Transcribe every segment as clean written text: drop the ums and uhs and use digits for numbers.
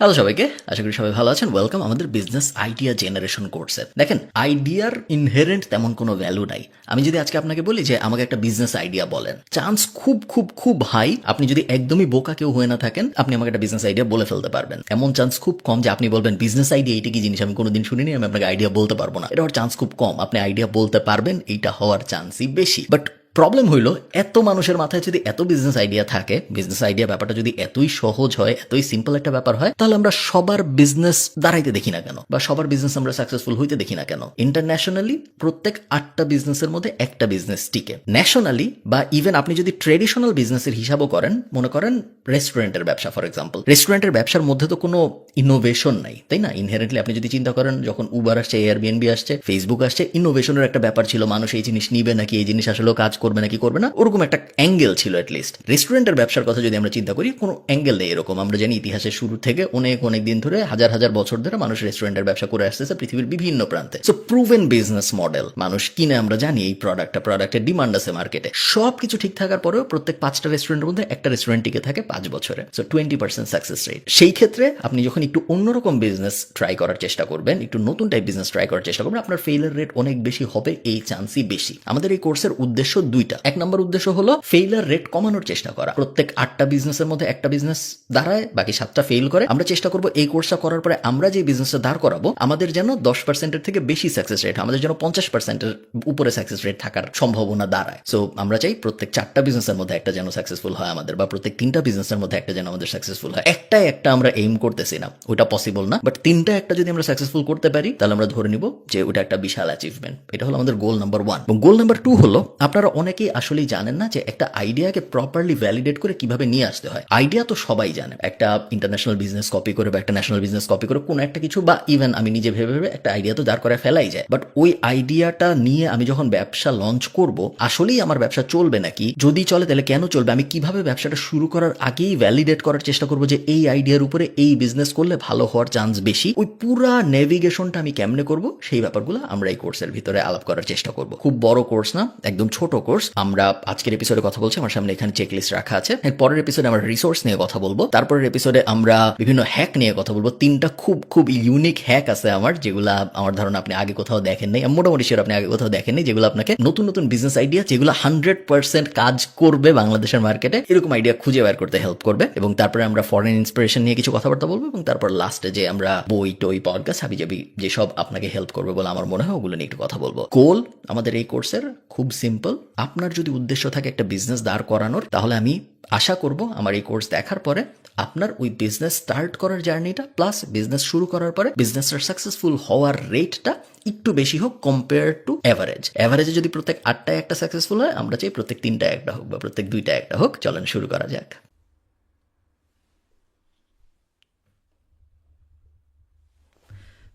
Hello সবাইকে, আশা করি সবাই ভালো আছেন। ওয়েলকাম আমাদের বিজনেস আইডিয়া জেনারেশন কোর্সে। দেখেন, আইডিয়ার ইনহেরেন্ট তেমন কোনো ভ্যালু নাই। আমি যদি আজকে আপনাকে বলি যে আমাকে একটা বিজনেস আইডিয়া বলেন, চান্স খুব খুব খুব হাই, আপনি যদি একদমই বোকা কেউ হয়ে না থাকেন, আপনি আমাকে একটা বিজনেস আইডিয়া বলে ফেলতে পারবেন। এমন চান্স খুব কম যে আপনি বলবেন বিজনেস আইডিয়া এইটা কি জিনিস আমি কোনোদিন শুনিনি, আমি আপনাকে আইডিয়া বলতে পারবো না। এটা হওয়ার চান্স খুব কম। আপনি আইডিয়া বলতে পারবেন, এইটা হওয়ার চান্সই বেশি। বাট প্রবলেম হইলো, এত মানুষের মাথায় যদি এত বিজনেস আইডিয়া থাকে, বিজনেস আইডিয়া ব্যাপারটা যদি এতই সহজ হয়, এতই সিম্পল একটা ব্যাপার হয়, তাহলে আমরা সবার বিজনেস দাঁড়াইতে দেখি না কেন, বা সবার বিজনেস আমরা সাকসেসফুল হইতে দেখি না কেন? ইন্টারন্যাশনালি প্রত্যেক 8টা বিজনেসের মধ্যে একটা বিজনেস টিকে। ন্যাশনালি বা ইভেন আপনি যদি ট্রেডিশনাল বিজনেসের হিসাবও করেন, মনে করেন রেস্টুরেন্টের ব্যবসা ফর এক্সাম্পল, রেস্টুরেন্টের ব্যবসার মধ্যে তো কোনো ইনোভেশন নাই, তাই না? ইনহেরেন্টলি আপনি যদি চিন্তা করেন, যখন উবার আসছে, এয়ারবিএনবি আসছে, ফেসবুক আসছে, ইনোভেশনের একটা ব্যাপার ছিল, মানুষ এই জিনিস নিবে নাকি, এই জিনিস আসলে কাজ করবে নাকি করবে না, ওরকম একটা অ্যাঙ্গেল ছিল অ্যাটলিস্ট। রেস্টুরেন্টের ব্যবসার কথা যদি আমরা চিন্তা করি, কোনো অ্যাঙ্গেল নেই এরকম। আমরা জানি ইতিহাসের শুরু থেকে অনেক অনেক দিন ধরে, হাজার হাজার বছর ধরে মানুষ রেস্টুরেন্টের ব্যবসা করে আসতেছে পৃথিবীর বিভিন্ন প্রান্তে। সো প্রুভেন বিজনেস মডেল, মানুষ কিনে, আমরা জানি এই প্রোডাক্টের ডিমান্ড আছে মার্কেটে। সব কিছু ঠিক থাকার পরেও প্রত্যেক 5টা রেস্টুরেন্টের মধ্যে একটা রেস্টুরেন্ট টিকে থাকে 5 বছরে। So 20% success rate. সেই ক্ষেত্রে আপনি যখন একটু অন্যরকম বিজনেস ট্রাই করার চেষ্টা করবেন, একটু নতুন টাইপ বিজনেস ট্রাই করার চেষ্টা করবেন, আপনার ফেইলিয়ার রেট অনেক বেশি হবে, এই চান্সই বেশি। আমাদের এই কোর্সের উদ্দেশ্য দুইটা। এক নম্বর উদ্দেশ্য হলো ফেইলিয়ার রেট কমানোর চেষ্টা করা। প্রত্যেক 8টা বিজনেসের মধ্যে একটা বিজনেস দাঁড়ায়, বাকি 7টা ফেল করে। আমরা চেষ্টা করবো এই কোর্সটা করার পরে আমরা যে বিজনেসটা দাঁড় করাবো, আমাদের যেন 10%-এর থেকে বেশি সাকসেস রেট, আমাদের যেন 50%-এর উপরে সাকসেস রেট থাকার সম্ভাবনা দাঁড়ায়। সো আমরা চাই প্রত্যেক 4টা বিজনেসের মধ্যে একটা যেন সাকসেসফুল হয় আমাদের, বা প্রত্যেক 3টা বিজনেসের মধ্যে একটা যেন আমাদের সাকসেসফুল হয়। একটা আমরা এইম করতেছি না, ওটা পসিবল না, বাট 3টা একটা যদি আমরা সাকসেসফুল করতে পারি, তাহলে আমরা ধরে নিব যে ওটা একটা বিশাল অ্যাচিভমেন্ট। এটা হলো আমাদের গোল নাম্বার 1। এবং গোল নাম্বার 2 হলো, আপনারা অনেকেই আসলেই জানেন না যে একটা আইডিয়াকে প্রপারলি ভ্যালিডেট করে কিভাবে নিয়ে আসতে হয়। আইডিয়া তো সবাই জানে, একটা ইন্টারন্যাশনাল বিজনেস কপি করে বা একটা ন্যাশনাল বিজনেস কপি করে কোনো একটা কিছু, বা ইভেন আমি নিজে ভেবে ভেবে একটা আইডিয়া তো দাঁড় করে ফেলাই যায়। বাট ওই আইডিয়াটা নিয়ে আমি যখন ব্যবসা লঞ্চ করব, আসলেই আমার ব্যবসা চলবে নাকি, যদি চলে তাহলে কেন চলবে, আমি কিভাবে ব্যবসাটা শুরু করার আগেই ভ্যালিডেট করার চেষ্টা করবো যে এই আইডিয়ার উপরে এই বিজনেস করলে ভালো হওয়ার চান্স বেশি, ওই পুরা নেভিগেশনটা আমি কেমনে করব, সেই ব্যাপারগুলো আমরা এই কোর্সের ভিতরে আলাপ করার চেষ্টা করব। খুব বড় কোর্স না, একদম ছোট কোর্স। আমরা আজকের এপিসোডে কথা বলছি, আমার সামনে এখানে চেকলিস্ট রাখা আছে। এর পরের এপিসোডে আমরা রিসোর্স নিয়ে কথা বলবো, তারপরের এপিসোডে আমরা বিভিন্ন হ্যাক নিয়ে কথা বলবো। 3টা খুব খুব ইউনিক হ্যাক আছে আমার, যেগুলো আমার ধারণা আপনি আগে কোথাও দেখেন নাই, মোটামুটি শিওর আপনি আগে কোথাও দেখেন নাই, যেগুলো আপনাকে নতুন নতুন বিজনেস আইডিয়া, যেগুলো 100% কাজ করবে বাংলাদেশের মার্কেটে, এরকম আইডিয়া খুঁজে বের করতে হেল্প করবে। এবং তারপরে আমরা ফরেন ইন্সপিরেশন নিয়ে কিছু কথাবার্তা বলবো, এবং তারপর লাস্টে যে আমরা বই টই পডকাস্ট হাবিজাবি যেসব আপনাকে হেল্প করবে বলে আমার মনে হয়, ওগুলো নিয়ে একটু কথা বলবো। গোল আমাদের এই কোর্সের খুব সিম্পল। আপনার যদি উদ্দেশ্য থাকে একটা বিজনেস দাঁড় করানোর, তাহলে আমি আশা করব আমার এই কোর্স দেখার পরে আপনার ওই বিজনেস স্টার্ট করার জার্নিটা, প্লাস বিজনেস শুরু করার পরে বিজনেসটা সাকসেসফুল হওয়ার রেটটা একটু বেশি হোক কম্পেয়ার টু অ্যাভারেজ। অ্যাভারেজে যদি প্রত্যেক 8টায় একটা সাকসেসফুল হয়, আমরা চাই প্রত্যেক 3টায় একটা হোক, বা প্রত্যেক 2টায় একটা হোক। চলেন শুরু করা যাক।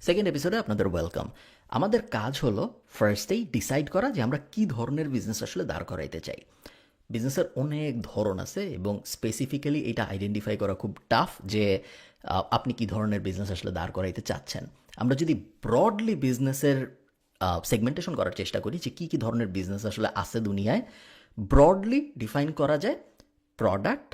সেকেন্ড এপিসোডে আপনাদের ওয়েলকাম। আমাদের কাজ হলো ফার্স্টেই ডিসাইড করা যে আমরা কি ধরনের বিজনেস আসলে দাঁড় করাইতে চাই। বিজনেসের অনেক ধরন আছে, এবং স্পেসিফিক্যালি এটা আইডেন্টিফাই করা খুব টাফ যে আপনি কি ধরনের বিজনেস আসলে দাঁড় করাইতে চাচ্ছেন। আমরা যদি ব্রডলি বিজনেসের সেগমেন্টেশন করার চেষ্টা করি যে কী কী ধরনের বিজনেস আসলে আছে দুনিয়ায়, ব্রডলি ডিফাইন করা যায় প্রোডাক্ট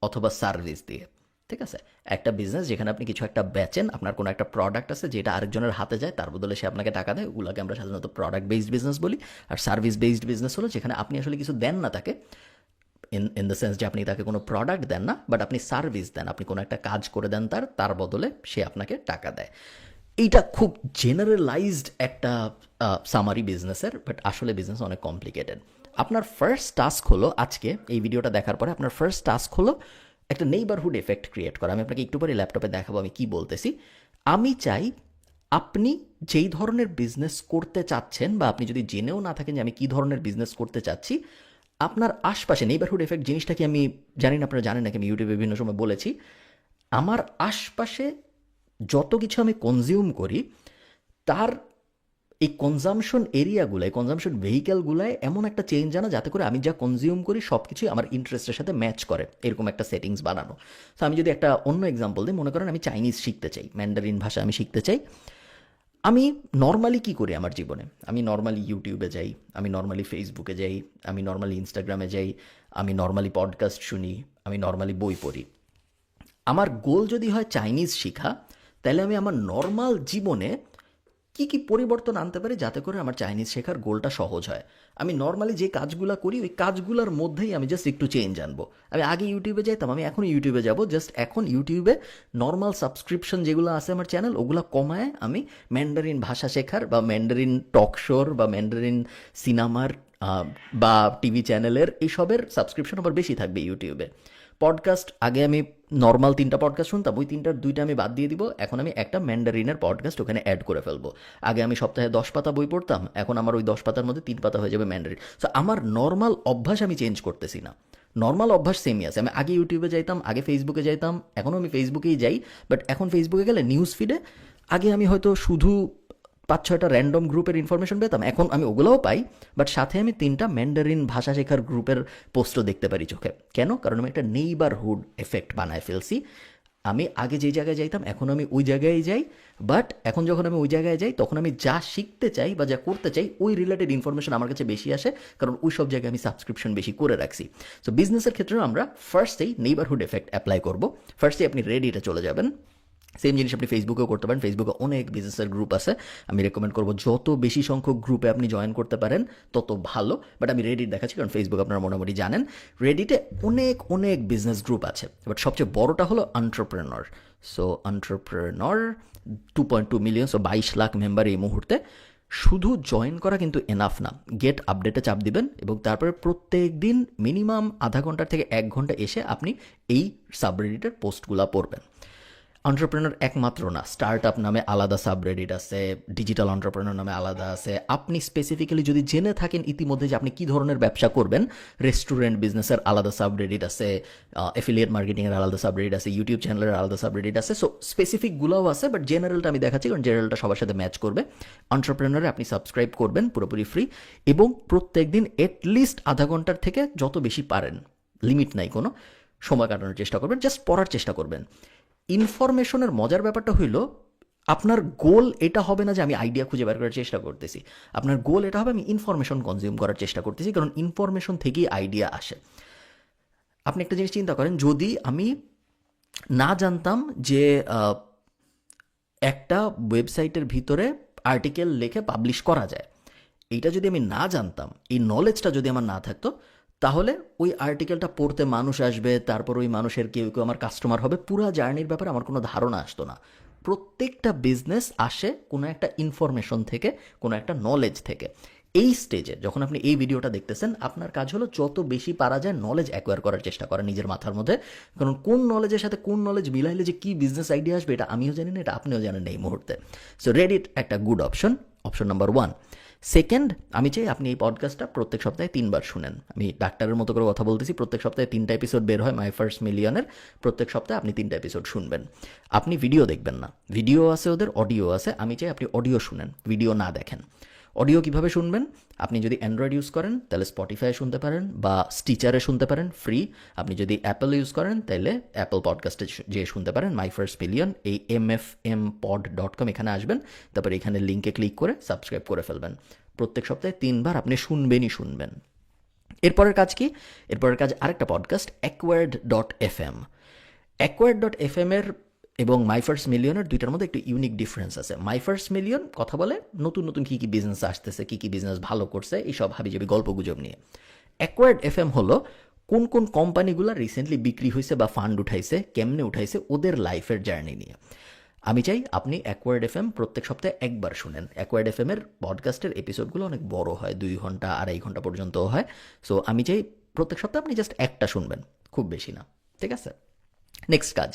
অথবা সার্ভিস দিয়ে। ঠিক আছে, একটা বিজনেস যেখানে আপনি কিছু একটা বেচেন, আপনার কোনো একটা প্রোডাক্ট আছে যেটা আরেকজনের হাতে যায়, তার বদলে সে আপনাকে টাকা দেয়, ওগুলোকে আমরা সাধারণত প্রোডাক্ট বেসড বিজনেস বলি। আর সার্ভিস বেসড বিজনেস হলো যেখানে আপনি আসলে কিছু দেন না তাকে, ইন দ্য সেন্স যে আপনি তাকে কোনো প্রোডাক্ট দেন না, বাট আপনি সার্ভিস দেন, আপনি কোনো একটা কাজ করে দেন তার বদলে সে আপনাকে টাকা দেয়। এইটা খুব জেনারেলাইজড একটা সামারি বিজনেসের, বাট আসলে বিজনেস অনেক কমপ্লিকেটেড। আপনার ফার্স্ট টাস্ক হলো, আজকে এই ভিডিওটা দেখার পরে আপনার ফার্স্ট টাস্ক হলো একটা নেইবারহুড এফেক্ট ক্রিয়েট করা। আমি আপনাকে একটু পরে ল্যাপটপে দেখাবো আমি কি বলতেছি। আমি চাই আপনি যেই ধরনের বিজনেস করতে চাচ্ছেন, বা আপনি যদি জেনেও না থাকেন যে আমি কী ধরনের বিজনেস করতে চাচ্ছি, আপনার আশপাশে নেইবারহুড এফেক্ট জিনিসটা কি আমি জানি না আপনারা জানেন নাকি, আমি ইউটিউবে বিভিন্ন সময় বলেছি, আমার আশপাশে যত কিছু আমি কনজিউম করি, তার এই কনজামশন এরিয়াগুলোয়, কনজামশন ভেহিক্যালগুলোয় এমন একটা চেঞ্জ আনা যাতে করে আমি যা কনজিউম করি সব কিছুই আমার ইন্টারেস্টের সাথে ম্যাচ করে, এরকম একটা সেটিংস বানানো। তো আমি যদি একটা অন্য এক্সাম্পল দিই, মনে করেন আমি চাইনিজ শিখতে চাই, ম্যান্ডারিন ভাষা আমি শিখতে চাই। আমি নর্মালি কী করি আমার জীবনে, আমি নর্মালি ইউটিউবে যাই, আমি নর্মালি ফেসবুকে যাই, আমি নর্মালি ইনস্টাগ্রামে যাই, আমি নর্মালি পডকাস্ট শুনি, আমি নর্মালি বই পড়ি। আমার গোল যদি হয় চাইনিজ শেখা, তাহলে আমি আমার নর্মাল জীবনে কি কি পরিবর্তন আনতে পারি যাতে করে আমার চাইনিজ শেখার গোলটা সহজ হয়। আমি নর্মালি যে কাজগুলো করি ওই কাজগুলোর মধ্যেই আমি জাস্ট একটু চেঞ্জ আনবো। আমি আগে ইউটিউবে যাইতাম, আমি এখন ইউটিউবে যাব, জাস্ট এখন ইউটিউবে নর্মাল সাবস্ক্রিপশন যেগুলো আছে আমার চ্যানেল ওগুলো কমায় আমি ম্যান্ডারিন ভাষা শেখার বা ম্যান্ডারিন টক শোর বা ম্যান্ডারিন সিনেমার বা টিভি চ্যানেলের এইসবের সাবস্ক্রিপশন আবার বেশি থাকবে ইউটিউবে। পডকাস্ট, আগে আমি নর্মাল 3টা পডকাস্ট শুনতাম, ওই 3টার 2টা আমি বাদ দিয়ে দিব, এখন আমি একটা ম্যান্ডারিনের পডকাস্ট ওখানে অ্যাড করে ফেলবো। আগে আমি সপ্তাহে 10 পাতা বই পড়তাম, এখন আমার ওই 10 পাতার মধ্যে 3 পাতা হয়ে যাবে ম্যান্ডারিন। সো আমার নর্মাল অভ্যাস আমি চেঞ্জ করতেছি না, নর্মাল অভ্যাস সেমই আছে। আমি আগে ইউটিউবে যাইতাম, আগে ফেসবুকে যাইতাম, এখনও আমি ফেসবুকেই যাই, বাট এখন ফেসবুকে গেলে নিউজ ফিডে আগে আমি হয়তো শুধু 5-6টা র্যান্ডম গ্রুপের ইনফরমেশন পেতাম, এখন আমি ওগুলোও পাই, বাট সাথে আমি 3টা ম্যান্ডারিন ভাষা শেখার গ্রুপের পোস্টও দেখতে পারি চোখে। কেন? কারণ আমি একটা নেইবারহুড এফেক্ট বানায় ফেলছি। আমি আগে যেই জায়গায় যাইতাম এখন আমি ওই জায়গায় যাই, বাট এখন যখন আমি ওই জায়গায় যাই তখন আমি যা শিখতে চাই বা যা করতে চাই ওই রিলেটেড ইনফরমেশন আমার কাছে বেশি আসে, কারণ ওই সব জায়গায় আমি সাবস্ক্রিপশন বেশি করে রাখছি। সো বিজনেসের ক্ষেত্রেও আমরা ফার্স্টেই নেইবারহুড এফেক্ট অ্যাপ্লাই করবো। ফার্স্টেই আপনি রেডিতে চলে যাবেন। সেম জিনিস আপনি ফেসবুকেও করতে পারেন, ফেসবুকে অনেক বিজনেসের গ্রুপ আছে। আমি রেকমেন্ড করবো যত বেশি সংখ্যক গ্রুপে আপনি জয়েন করতে পারেন তত ভালো, বাট আমি রেডিট দেখাচ্ছি কারণ ফেসবুক আপনারা মোটামুটি জানেন। রেডিটে অনেক অনেক বিজনেস গ্রুপ আছে, বাট সবচেয়ে বড়টা হলো entrepreneur. So entrepreneur 2.2 million, so 22 lakh member এই মুহূর্তে। শুধু জয়েন করা কিন্তু এনাফ না, গেট আপডেটে চাপ দিবেন এবং তারপরে প্রত্যেক দিন মিনিমাম আধা ঘন্টা থেকে 1 ঘন্টা এসে আপনি এই সাবরেডিটের পোস্টগুলো পড়বেন। এন্টারপ্রেনার একমাত্র না, স্টার্ট আপ নামে আলাদা সাবরেডিট আছে, ডিজিটাল এন্টারপ্রেনার নামে আলাদা আছে। আপনি স্পেসিফিক্যালি যদি জেনে থাকেন ইতিমধ্যে যে আপনি কী ধরনের ব্যবসা করবেন, রেস্টুরেন্ট বিজনেসের আলাদা সাবরেডিট আছে, অ্যাফিলিয়েট মার্কেটিংয়ের আলাদা সাবরেডিট আছে, ইউটিউব চ্যানেলের আলাদা সাবরেডিট আছে। সো স্পেসিফিকগুলোও আছে, বাট জেনারেলটা আমি দেখাচ্ছি কারণ জেনারেলটা সবার সাথে ম্যাচ করবে। এন্টারপ্রেনারে আপনি সাবস্ক্রাইব করবেন পুরোপুরি ফ্রি এবং প্রত্যেক দিন এটলিস্ট আধা ঘন্টার থেকে যত বেশি পারেন, লিমিট নাই কোনো, সময় কাটানোর চেষ্টা করবেন, জাস্ট পড়ার চেষ্টা করবেন। ইনফরমেশনের মজার ব্যাপারটা হইল আপনার গোল এটা হবে না যে আমি আইডিয়া খুঁজে বের করার চেষ্টা করতেছি, আপনার গোল এটা হবে আমি ইনফরমেশন কনজিউম করার চেষ্টা করতেছি, কারণ ইনফরমেশন থেকেই আইডিয়া আসে। আপনি একটা জিনিস চিন্তা করেন, যদি আমি না জানতাম যে একটা ওয়েবসাইটের ভিতরে আর্টিকেল লিখে পাবলিশ করা যায়, এইটা যদি আমি না জানতাম, এই নলেজটা যদি আমার না থাকতো, তাহলে ওই আর্টিকেলটা পড়তে মানুষ আসবে, তারপর ওই মানুষের কেউ কেউ আমার কাস্টমার হবে, পুরো জার্নির ব্যাপারে আমার কোনো ধারণা আসতো না। প্রত্যেকটা বিজনেস আসে কোনো একটা ইনফরমেশন থেকে, কোনো একটা নলেজ থেকে। এই স্টেজে যখন আপনি এই ভিডিওটা দেখতেছেন, আপনার কাজ হলো যত বেশি পারা যায় নলেজ অ্যাকোয়ার করার চেষ্টা করা নিজের মাথার মধ্যে, কারণ কোন নলেজের সাথে কোন নলেজ মিলাইলে যে কী বিজনেস আইডিয়া আসবে এটা আমিও জানি না, এটা আপনিও জানেন না এই মুহূর্তে। সো রেডিট একটা good option, option number 1। Second, আমি চাই আপনি এই পডকাস্টটা প্রত্যেক সপ্তাহে 3বার শুনেন। আমি ডাক্তারের মতো করে কথা বলতেছি, প্রত্যেক সপ্তাহে 3টা এপিসোড বের হয় মাই ফার্স্ট মিলিয়নের, প্রত্যেক সপ্তাহে আপনি 3টা এপিসোড শুনবেন। আপনি ভিডিও দেখবেন না, ভিডিও আছে ওদের, অডিও আছে, আমি চাই আপনি অডিও শুনেন, ভিডিও না দেখেন। অডিও কিভাবে শুনবেন? আপনি যদি অ্যান্ড্রয়েড ইউজ করেন তাহলে স্পটিফাই শুনতে পারেন বা স্টিচারে শুনতে পারেন ফ্রি। আপনি যদি অ্যাপল ইউজ করেন তাহলে অ্যাপল পডকাস্টে যেয়ে শুনতে পারেন মাই ফার্স্ট মিলিয়ন। এই mfmpod.com এখানে আসবেন, তারপর এখানে লিঙ্কে ক্লিক করে সাবস্ক্রাইব করে ফেলবেন। প্রত্যেক সপ্তাহে 3বার আপনি শুনবেনই শুনবেন। এরপরের কাজ কি? এরপরের কাজ আরেকটা পডকাস্ট acquired.fm। acquired.fm এর এবং মাই ফার্স্ট মিলিয়নের দুইটার মধ্যে একটু ইউনিক ডিফারেন্স আছে। মাই ফার্স্ট মিলিয়ন কথা বলে নতুন নতুন কী কী বিজনেস আসতেছে, কী কী বিজনেস ভালো করছে, এইসব হাবিজাবি গল্পগুজব নিয়ে। অ্যাকোয়ার্ড এফএম হলো কোন কোন কোম্পানিগুলো রিসেন্টলি বিক্রি হয়েছে বা ফান্ড উঠাইছে, কেমনে উঠাইছে, ওদের লাইফের জার্নি নিয়ে। আমি চাই আপনি অ্যাকোয়ার্ড এফএম প্রত্যেক সপ্তাহে 1বার শুনেন। অ্যাকোয়ার্ড এফএম এর পডকাস্টের এপিসোডগুলো অনেক বড় হয়, 2 ঘন্টা 2.5 ঘন্টা পর্যন্তও হয়। সো আমি চাই প্রত্যেক সপ্তাহে আপনি জাস্ট একটা শুনবেন, খুব বেশি না, ঠিক আছে? নেক্সট কাজ,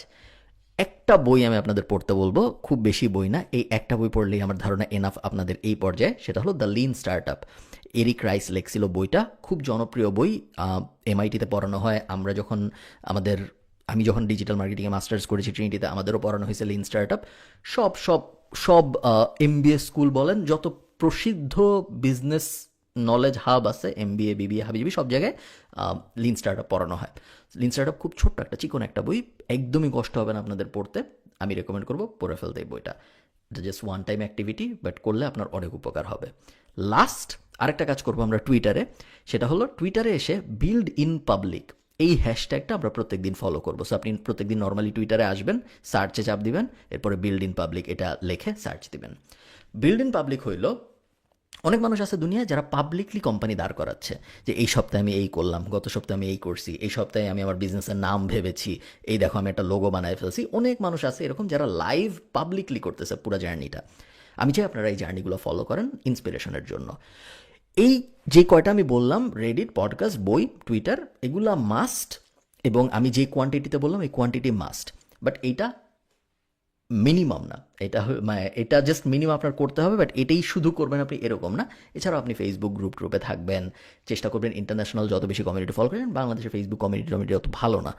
একটা বই আমি আপনাদের পড়তে বলবো, খুব বেশি বই না, এই একটা বই পড়লেই আমার ধারণা এনাফ আপনাদের এই পর্যায়ে। সেটা হলো the lean startup. Eric Ries লেখছিল বইটা, খুব জনপ্রিয় বই, এমআইটিতে পড়ানো হয়। আমি যখন ডিজিটাল মার্কেটিংয়ে মাস্টার্স করেছি ট্রিনিটিতে, আমাদেরও পড়ানো হয়েছে লিন স্টার্টআপ। সব সব সব এমবিএ স্কুল বলেন, যত প্রসিদ্ধ বিজনেস নলেজ হাব আছে, এমবিএ বিবিএ হাবিজাবি সব জায়গায় লিন স্টার্টআপ পড়ানো হয়। লিন স্টার্টআপ খুব ছোট্ট একটা চিকন একটা বই, একদমই কষ্ট হবে না আপনাদের পড়তে। আমি রেকমেন্ড করবো পড়ে ফেলতে এই বইটা। এটা just one time activity, but করলে আপনার অনেক উপকার হবে। লাস্ট আরেকটা কাজ করবো আমরা টুইটারে, সেটা হলো টুইটারে এসে বিল্ড ইন পাবলিক, এই হ্যাশট্যাগটা আমরা প্রত্যেকদিন ফলো করবো। সো আপনি প্রত্যেকদিন নর্মালি টুইটারে আসবেন, সার্চে চাপ দিবেন, এরপরে বিল্ড ইন পাবলিক এটা লেখে সার্চ দিবেন। বিল্ড ইন পাবলিক হইল, অনেক মানুষ আছে দুনিয়ায় যারা পাবলিকলি কোম্পানি দাঁড় করাচ্ছে যে এই সপ্তাহে আমি এই করলাম, গত সপ্তাহে আমি এই করছি, এই সপ্তাহে আমি আমার বিজনেসের নাম ভেবেছি, এই দেখো আমি একটা লোগো বানায় ফেলছি। অনেক মানুষ আছে এরকম যারা লাইভ পাবলিকলি করতেছে পুরো জার্নিটা। আমি চাই আপনারা এই জার্নিগুলো ফলো করেন ইন্সপিরেশনের জন্য। এই যে কয়টা আমি বললাম, রেডিট, পডকাস্ট, বই, টুইটার, এগুলা মাস্ট, এবং আমি যে কোয়ান্টিটিতে বললাম এই কোয়ান্টিটি মাস্ট, বাট এইটা মিনিমাম না। এটা জাস্ট মিনিমাম আপনার করতে হবে, বাট এটাই শুধু করবেন আপনি এরকম না। এছাড়াও আপনি ফেসবুক গ্রুপে থাকবেন, চেষ্টা করবেন ইন্টারন্যাশনাল যত বেশি কমিউনিটি ফলো করেন। বাংলাদেশের ফেসবুক কমিউনিটি অত ভালো না।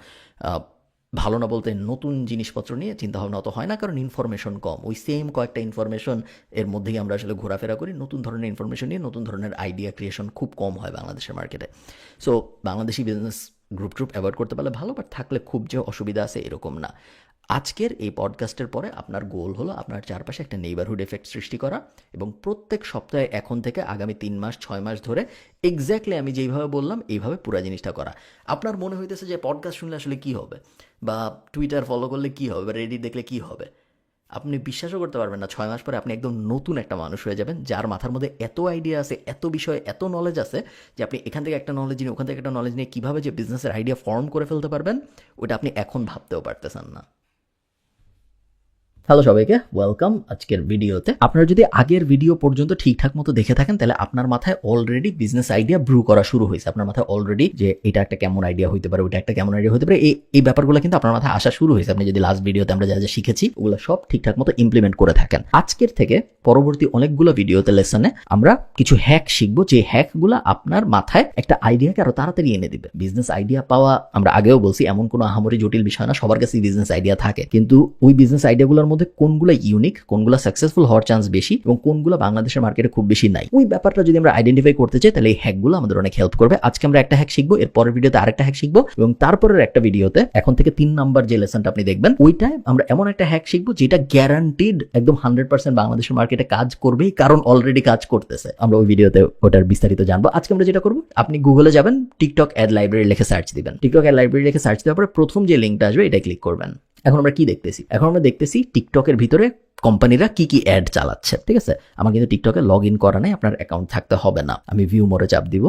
ভালো না বলতে নতুন জিনিসপত্র নিয়ে চিন্তাভাবনা অত হয় না, কারণ ইনফরমেশন কম। ওই সেম কয়েকটা ইনফরমেশন এর মধ্যেই আমরা আসলে ঘোরাফেরা করি। নতুন ধরনের ইনফরমেশন নিয়ে নতুন ধরনের আইডিয়া ক্রিয়েশন খুব কম হয় বাংলাদেশের মার্কেটে। So Bangladeshi business group avoid করতে পারলে ভালো, বাট থাকলে খুব যে অসুবিধা আছে এরকম না। আজকের এই পডকাস্টের পরে আপনার গোল হলো আপনার চারপাশে একটা নেইবারহুড এফেক্ট সৃষ্টি করা, এবং প্রত্যেক সপ্তাহে এখন থেকে আগামী 3 মাস 6 মাস ধরে এক্স্যাক্টলি আমি যেইভাবে বললাম এইভাবে পুরো জিনিসটা করা। আপনার মনে হইতেছে যে পডকাস্ট শুনলে আসলে কী হবে, বা টুইটার ফলো করলে কী হবে, বা রেডিট দেখলে কী হবে, আপনি বিশ্বাসও করতে পারবেন না 6 মাস পরে আপনি একদম নতুন একটা মানুষ হয়ে যাবেন, যার মাথার মধ্যে এত আইডিয়া আছে, এত বিষয়, এত নলেজ আছে যে আপনি এখান থেকে একটা নলেজ নিয়ে ওখান থেকে একটা নলেজ নিয়ে কীভাবে যে বিজনেসের আইডিয়া ফর্ম করে ফেলতে পারবেন, ওটা আপনি এখন ভাবতেও পারতেছেন না। হ্যালো সবাইকে, ওয়েলকাম আজকের ভিডিওতে। আপনারা যদি আগের ভিডিও পর্যন্ত ঠিকঠাক মতো দেখে থাকেন তাহলে আপনার মাথায় অলরেডি বিজনেস আইডিয়া ব্রু করা শুরু হয়েছে। আপনার মাথায় অলরেডি যে এটা একটা কেমন আইডিয়া হতে পারে, ওটা একটা কেমন আইডিয়া হতে পারে, এই ব্যাপারগুলো কিন্তু আপনার মাথায় আসা শুরু হয়েছে। আপনি যদি লাস্ট ভিডিওতে আমরা যা যা শিখেছি ওগুলো সব ঠিকঠাক মতো ইমপ্লিমেন্ট করে থাকেন। আজকের থেকে পরবর্তী অনেকগুলো ভিডিওতে লেসনে আমরা কিছু হ্যাক শিখবো, যে হ্যাকগুলো আপনার মাথায় একটা আইডিয়াকে আরো তাড়াতাড়ি এনে দিবে। বিজনেস আইডিয়া পাওয়া, আমরা আগেও বলছি, এমন কোনো আহামরি জটিল বিষয় না, সবার কাছেই বিজনেস আইডিয়া থাকে, কিন্তু ওই বিজনেস আইডিয়াগুলোর মধ্যে কোনগুলো ইউনিক, কোনগুলো সাকসেসফুল হওয়ার চান্স বেশি, এবং কোনগুলো বাংলাদেশের মার্কেটে খুব বেশি নাই, ওই ব্যাপারটা যদি আমরা আইডেন্টিফাই করতে চাই তাহলে এই হ্যাকগুলো আমাদের অনেক হেল্প করবে। আজকে আমরা একটা হ্যাক শিখবো, এর পরের ভিডিওতে আরেকটা হ্যাক শিখবো, এবং তারপরের একটা ভিডিওতে এখন থেকে 3 নাম্বার যে লেসনটা আপনি দেখবেন ওইটায় আমরা এমন একটা হ্যাক শিখবো যেটা গ্যারান্টিড একদম 100% বাংলাদেশের মার্কেটে কাজ করবেই, কারণ অলরেডি কাজ করতেছে। আমরা ওই ভিডিওতে ওটার বিস্তারিত জানবো। আজকে আমরা যেটা করবো, আপনি গুগলে যাবেন, টিকটক অ্যাড লাইব্রেরি লিখে সার্চ দিবেন। টিকটক অ্যাড লাইব্রেরি লিখে সার্চ দেওয়ার পরে প্রথম যে লিঙ্কটা আসবে এটা ক্লিক করবেন। এখন আমরা কি দেখতেছি? এখন আমরা দেখতেছি টিকটকের ভিতরে কোম্পানিরা কি কি অ্যাড চালাচ্ছে। ঠিক আছে, আমার কিন্তু টিকটকে লগ ইন করা নাই, আপনার অ্যাকাউন্ট থাকতে হবে না। আমি ভিউ মোরে চাপ দিব,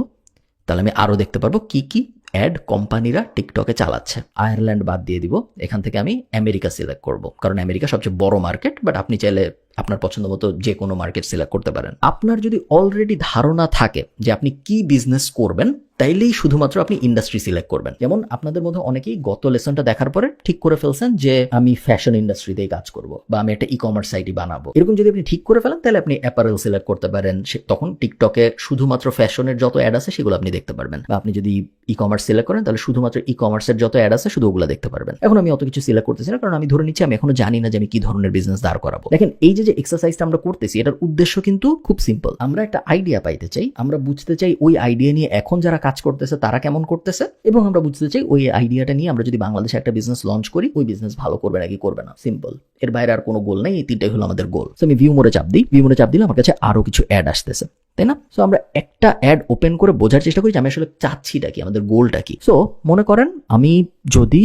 তাহলে আমি আরো দেখতে পারবো কি কি অ্যাড কোম্পানিরা টিকটকে চালাচ্ছে। আয়ারল্যান্ড বাদ দিয়ে দিব, এখান থেকে আমি আমেরিকা সিলেক্ট করব, কারণ আমেরিকা সবচেয়ে বড় মার্কেট, বাট আপনি চাইলে আপনার পছন্দ মতো যে কোনো মার্কেট সিলেক্ট করতে পারেন। আপনার যদি অলরেডি ধারণা থাকে যে আপনি কি বিজনেস করবেন, তাইলেই শুধুমাত্র আপনি ইন্ডাস্ট্রি সিলেক্ট করবেন। যেমন আপনাদের মধ্যে অনেকেই গত লেসনটা দেখার পরে ঠিক করে ফেলছেন যে আমি ফ্যাশন ইন্ডাস্ট্রিতেই কাজ করব, বা আমি একটা ই কমার্স সাইটই বানাবো। এরকম যদি আপনি ঠিক করে ফেলেন তাহলে আপনি অ্যাপারেল সিলেক্ট করতে পারেন। তখন টিকটকে শুধুমাত্র ফ্যাশনের যত অ্যাড আছে সেগুলো আপনি দেখতে পারবেন। বা আপনি যদি ই কমার্স সিলেক্ট করেন তাহলে শুধুমাত্র ই কমার্সের যত অ্যাড আছে শুধু ওগুলো দেখতে পারবেন। এখন আমি অত কিছু সিলেক্ট করতেছি না, কারণ আমি ধরে নিচ্ছি আমি এখনো জানি না যে আমি কি ধরনের বিজনেস দাঁড় করাবো। দেখেন, এই যে এক্সারসাইজটা আমরা করতেছি এটার উদ্দেশ্য কিন্তু খুব সিম্পল। আমরা একটা আইডিয়া পাইতে চাই, আমরা বুঝতে চাই ওই আইডিয়া নিয়ে এখন যারা কাজ করতেছে তারা কেমন করতেছে, এবং আমরা বুঝতে চাই ওই আইডিয়াটা নিয়ে আমরা যদি বাংলাদেশে একটা বিজনেস লঞ্চ করি ওই বিজনেস ভালো করবে নাকি করবে না। সিম্পল, এর বাইরে আর কোনো গোল নেই। এই তিনটাই হলো আমাদের গোল। আমি ভিউ মোরে চাপ দিই, ভিউ মোরে চাপ দিলে আমার কাছে আরো কিছু অ্যাড আসতেছে, তাই না? সো আমরা একটা অ্যাড ওপেন করে বোঝার চেষ্টা করি যে আমি আসলে চাচ্ছিটা কি, আমাদের গোলটা কি। সো মনে করেন আমি যদি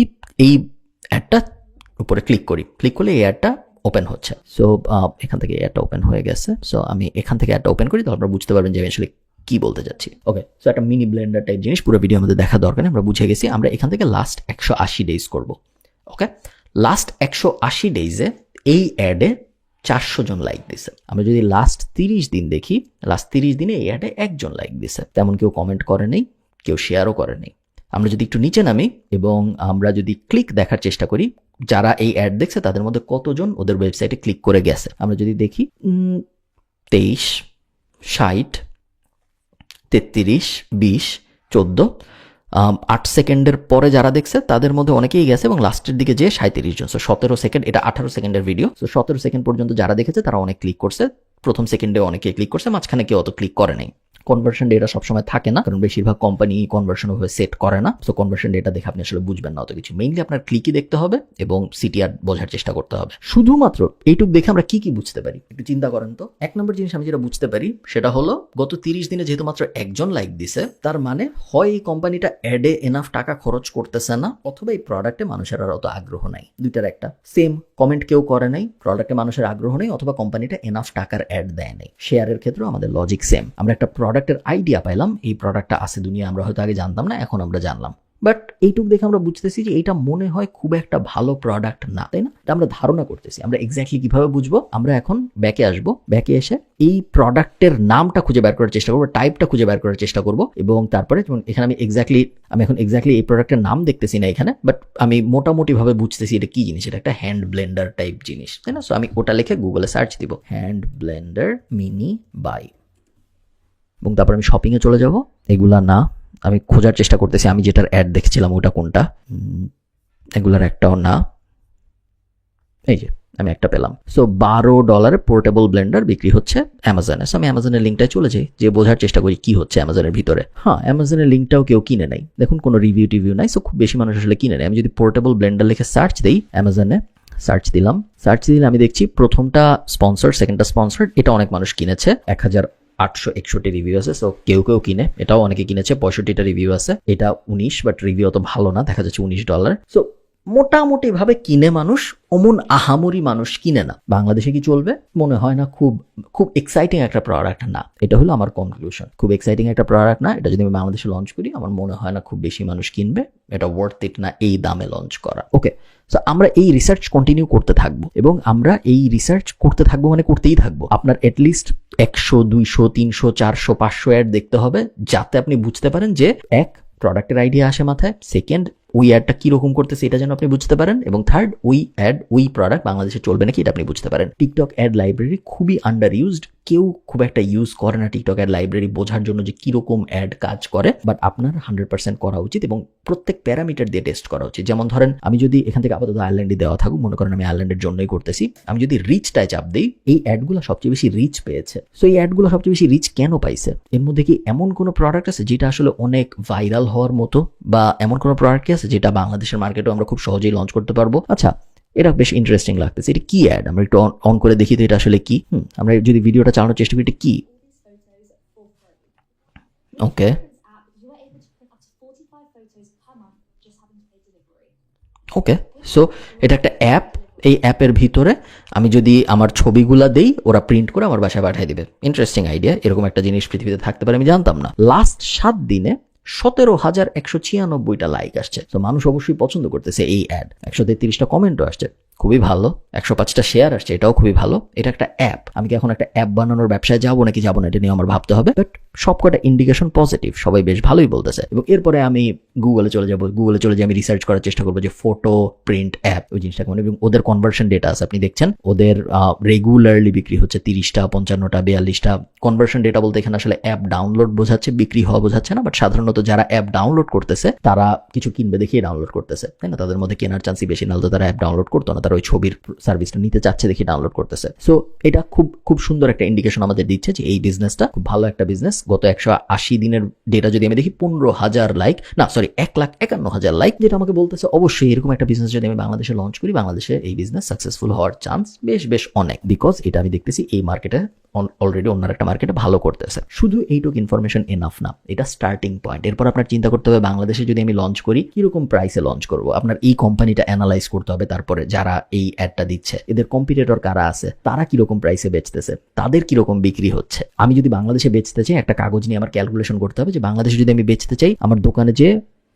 এই অ্যাডটা উপরে ক্লিক করি, ক্লিক করলে এই অ্যাডটা ওপেন হচ্ছে। সো এখান থেকে অ্যাডটা ওপেন হয়ে গেছে। সো আমি এখান থেকে অ্যাডটা ওপেন করি, তো আপনারা বুঝতে পারবেন যে আমি আসলে কি বলতে যাচ্ছি। ওকে, সো একটা মিনি ব্লেন্ডার টাইপ জিনিস পুরো ভিডিও আমাদের দেখা দরকার নেই, আমরা বুঝে গেছি। আমরা এখান থেকে লাস্ট 180 ডেজ করব। ওকে, লাস্ট 180 ডেজে এই অ্যাডে 400 জন লাইক দিছে। আমরা যদি লাস্ট 30 দিন দেখি, লাস্ট 30 দিনে এই অ্যাডে 1 জন লাইক দিছে। তেমন কেউ কমেন্ট করে নেই, কেউ শেয়ারও করে নেই। আমরা যদি একটু নিচে নামি এবং আমরা যদি ক্লিক দেখার চেষ্টা করি, যারা এই অ্যাড দেখছে তাদের মধ্যে কতজন ওদের ওয়েবসাইটে ক্লিক করে গেছে, আমরা যদি দেখি 23, 60, 33, 20, 14, 8 সেকেন্ডের পরে যারা দেখছে তাদের মধ্যে অনেকেই গেছে, এবং লাস্টের দিকে যে 37 জন। 17 সেকেন্ড, এটা 18 সেকেন্ডের ভিডিও। 17 সেকেন্ড পর্যন্ত যারা দেখেছে তারা অনেক ক্লিক করছে। প্রথম সেকেন্ডে অনেকে ক্লিক করছে, মাঝখানে কেউ অত ক্লিক করে নাই। কনভার্সন ডেটা সবসময় থাকে না, কারণ বেশিরভাগ কোম্পানি কনভার্সন ওভাবে সেট করে না। সো কনভার্সন ডেটা দেখে আপনি আসলে বুঝবেন না অত কিছু। মেইনলি আপনার ক্লিকই দেখতে হবে এবং সিটিআর বোঝার চেষ্টা করতে হবে। শুধুমাত্র এইটুক দেখে আমরা কি বুঝতে পারি একটু চিন্তা করেন তো। এক নম্বর জিনিস আমি যেটা বুঝতে পারি সেটা হলো গত 30 দিনে যেহেতু মাত্র একজন লাইক দিছে, তার মানে হয় এই কোম্পানিটা অ্যাডে এনাফ টাকা খরচ করতেছে না, অথবা এই প্রোডাক্টে মানুষের আর অত আগ্রহ নাই। দুইটার একটা। সেম কমেন্ট কেউ করে নাই, প্রোডাক্টে মানুষের আগ্রহ নেই, অথবা কোম্পানিটা এনাফ টাকার অ্যাড দেয় নাই। শেয়ারের ক্ষেত্রেও আমাদের লজিক সেম। আমরা একটা প্রোডাক্টের আইডিয়া পাইলাম, এই প্রোডাক্টটা আছে দুনিয়া, আমরা হয়তো আগে জানতাম না, এখন আমরা জানলাম। বাট এইটুক দেখে আমরা বুঝতেছি যে এটা মনে হয় খুব একটা ভালো প্রোডাক্ট না, তাই না? এটা আমরা ধারণা করতেছি। আমরা এক্স্যাক্টলি কিভাবে বুঝবো? আমরা এখন ব্যাকে আসবো, ব্যাকে এসে এই প্রোডাক্টের নামটা খুঁজে বের করার চেষ্টা করবো, টাইপটা খুঁজে বের করার চেষ্টা করবো, এবং তারপরে এখানে আমি এখন এক্স্যাক্টলি এই প্রোডাক্টের নাম দেখতেছি না এখানে, বাট আমি মোটামুটি ভাবে বুঝতেছি এটা কি জিনিস। এটা একটা হ্যান্ড ব্লেন্ডার টাইপ জিনিস, তাই না? সো আমি ওটা লিখে গুগলে সার্চ দিব, হ্যান্ড ব্লেন্ডার মিনি বাই, এবং তারপর আমি শপিং এ চলে যাব। এগুলা না, আমি খোঁজার চেষ্টা করতেছি আমি যেটার অ্যাড দেখছিলাম ওটা কোনটা। এগুলার একটাও না। এই যে আমি একটা পেলাম। সো $12 পোর্টেবল ব্লেন্ডার বিক্রি হচ্ছে অ্যামাজনে। আমি অ্যামাজনের লিঙ্কটায় চলে যাই, যে বোঝার চেষ্টা করি কি হচ্ছে অ্যামাজনের ভিতরে। হ্যাঁ, অ্যামাজনের লিঙ্কটাও কেউ কিনে নাই, দেখুন কোনো রিভিউ নাই। সো খুব বেশি মানুষ আসলে কিনে নেয়। আমি যদি পোর্টেবল ব্লেন্ডার লিখে সার্চ দিই অ্যামাজনে, সার্চ দিলে আমি দেখছি প্রথমটা স্পন্সর, সেকেন্ডটা স্পন্সর। এটা অনেক মানুষ কিনেছে, 1861 রিভিউ আছে। সো কেউ কিনে, এটাও অনেকে কিনেছে, 65টা রিভিউ আছে। এটা 19, বাট রিভিউ অত ভালো না, দেখা যাচ্ছে $19। সো মোটামুটি ভাবে কিনে মানুষ, অমন আহামরি মানুষ কিনে না। বাংলাদেশে কি চলবে? মনে হয় না খুব এক্সাইটিং একটা প্রোডাক্ট না। এটা হলো আমার কনক্লুশন। খুব এক্সাইটিং একটা প্রোডাক্ট না। এটা যদি আমি বাংলাদেশে লঞ্চ করি, আমার মনে হয় না খুব বেশি মানুষ কিনবে। এটা ওয়ার্থ ইট না এই দামে লঞ্চ করা। ওকে, সো আমরা এই রিসার্চ কন্টিনিউ করতে থাকবো, এবং আমরা এই রিসার্চ করতে থাকবো মানে করতেই থাকবো। আপনার এটলিস্ট 100, 200, 300, 400, 500 অ্যাড দেখতে হবে, যাতে আপনি বুঝতে পারেন যে এক, প্রোডাক্টের আইডিয়া আসে মাথায়, সেকেন্ড, ওই অ্যাডটা কিরকম করতেছে এটা যেন আপনি বুঝতে পারেন, এবং থার্ড, ওই অ্যাড ওই প্রোডাক্ট বাংলাদেশে চলবে নাকি এটা আপনি বুঝতে পারেন। টিকটক অ্যাড লাইব্রেরি খুবই আন্ডার ইউজড, কেউ খুব একটা ইউজ করে না টিকটক অ্যাড লাইব্রেরি বোঝার জন্য যে কিরকম অ্যাড কাজ করে। বাট আপনার 100% করা উচিত, এবং প্রত্যেক প্যারামিটার দিয়ে টেস্ট করা উচিত। যেমন ধরেন, আমি যদি এখান থেকে আপাতত আয়ারল্যান্ডে দেওয়া থাকুক, মনে করেন আমি আয়ারল্যান্ডের জন্যই করতেছি, আমি যদি রিচটায় চাপ দিই, এই অ্যাডগুলো সবচেয়ে বেশি রিচ পেয়েছে। সো এই অ্যাডগুলো সবচেয়ে বেশি রিচ কেন পাইছে? এর মধ্যে কি এমন কোনো প্রোডাক্ট আছে যেটা আসলে অনেক ভাইরাল হওয়ার মতো, বা এমন কোনো প্রোডাক্ট কি আছে যেটা বাংলাদেশের মার্কেটেও আমরা খুব সহজেই লঞ্চ করতে পারবো? আচ্ছা, এটা বেশ ইন্টারেস্টিং লাগতেছে। এটা কি অ্যাড? আমরা একটু অন করে দেখি তো এটা আসলে কি। আমরা যদি ভিডিওটা চালানোর চেষ্টা করি, এটা কি? ওকে, ওকে, সো এটা একটা অ্যাপ। এই অ্যাপের ভিতরে আমি যদি আমার ছবিগুলা দেই, ওরা প্রিন্ট করে আমার বাসায় পাঠিয়ে দিবে। Interesting idea. এরকম একটা জিনিস পৃথিবীতে থাকতে পারে আমি জানতাম না। লাস্ট 7 দিনে 17,196টা লাইক আসছে। তো মানুষ অবশ্যই পছন্দ করতেছে এই অ্যাড। 133টা কমেন্টও আসছে, খুবই ভালো। 105টা শেয়ার আসছে, এটাও খুবই ভালো। এটা একটা অ্যাপ। আমি কি এখন একটা অ্যাপ বানানোর ব্যবসায় যাবো নাকি যাবো না, এটা নিয়ে আমার ভাবতে হবে। বাট সবকটা ইন্ডিকেশন পজিটিভ, সবাই বেশ ভালোই বলতেছে। এবং এরপরে আমি গুগলে চলে যাবো। গুগলে চলে যেয়ে আমি রিসার্চ করার চেষ্টা করবো যে ফটো প্রিন্ট অ্যাপ, ওই জিনিসটাকে মানে, এবং ওদের কনভার্সন ডেটা আছে। আপনি দেখছেন ওদের রেগুলারলি বিক্রি হচ্ছে 30টা, 55টা, 42টা। কনভার্সন ডেটা বলতে এখানে আসলে অ্যাপ ডাউনলোড বোঝাচ্ছে, বিক্রি হওয়া বোঝাচ্ছে না। বাট সাধারণত যারা অ্যাপ ডাউনলোড করতেছে তারা কিছু কিনবে দেখিয়ে ডাউনলোড করতেছে, তাই না? তাদের মধ্যে কেনার চান্সই বেশি, নাহলে তারা অ্যাপ ডাউনলোড করতো না। তারা ওই ছবির সার্ভিসটা নিতে চাচ্ছে দেখি ডাউনলোড করতেছে। সো এটা খুব সুন্দর একটা ইন্ডিকেশন আমাদের দিচ্ছে যে এই বিজনেসটা খুব ভালো একটা বিজনেস। গত 180 দিনের ডেটা যদি আমি দেখি, 15,000 লাইক, না সরি 1,51,000 লাইক, যেটা আমাকে বলতেছে অবশ্যই এরকম একটা বিজনেস যদি আমি বাংলাদেশে লঞ্চ করি, বাংলাদেশে এই বিজনেস সাকসেসফুল হওয়ার চান্স বেশ অনেক। বিকজ এটা আমি দেখতেছি এই মার্কেটে অলরেডি অন্য একটা মার্কেটে ভালো করতেছে। শুধু এইটুকু ইনফরমেশন এনাফ না, এটা স্টার্টিং পয়েন্ট। এরপর আপনার চিন্তা করতে হবে বাংলাদেশে যদি আমি লঞ্চ করি কিরকম প্রাইসে লঞ্চ করব। আপনার এই কোম্পানিটা অ্যানালাইজ করতে হবে, তারপরে যারা এই অ্যাডটা দিচ্ছে এদের কম্পিটিটর কারা আছে, তারা কিরকম প্রাইসে বেচতেছে, তাদের কিরকম বিক্রি হচ্ছে। আমি যদি বাংলাদেশে বেচতে চাই, একটা কাগজ নিয়ে আমার ক্যালকুলেশন করতে হবে যে বাংলাদেশে যদি আমি বেচতে চাই, আমার দোকানে যে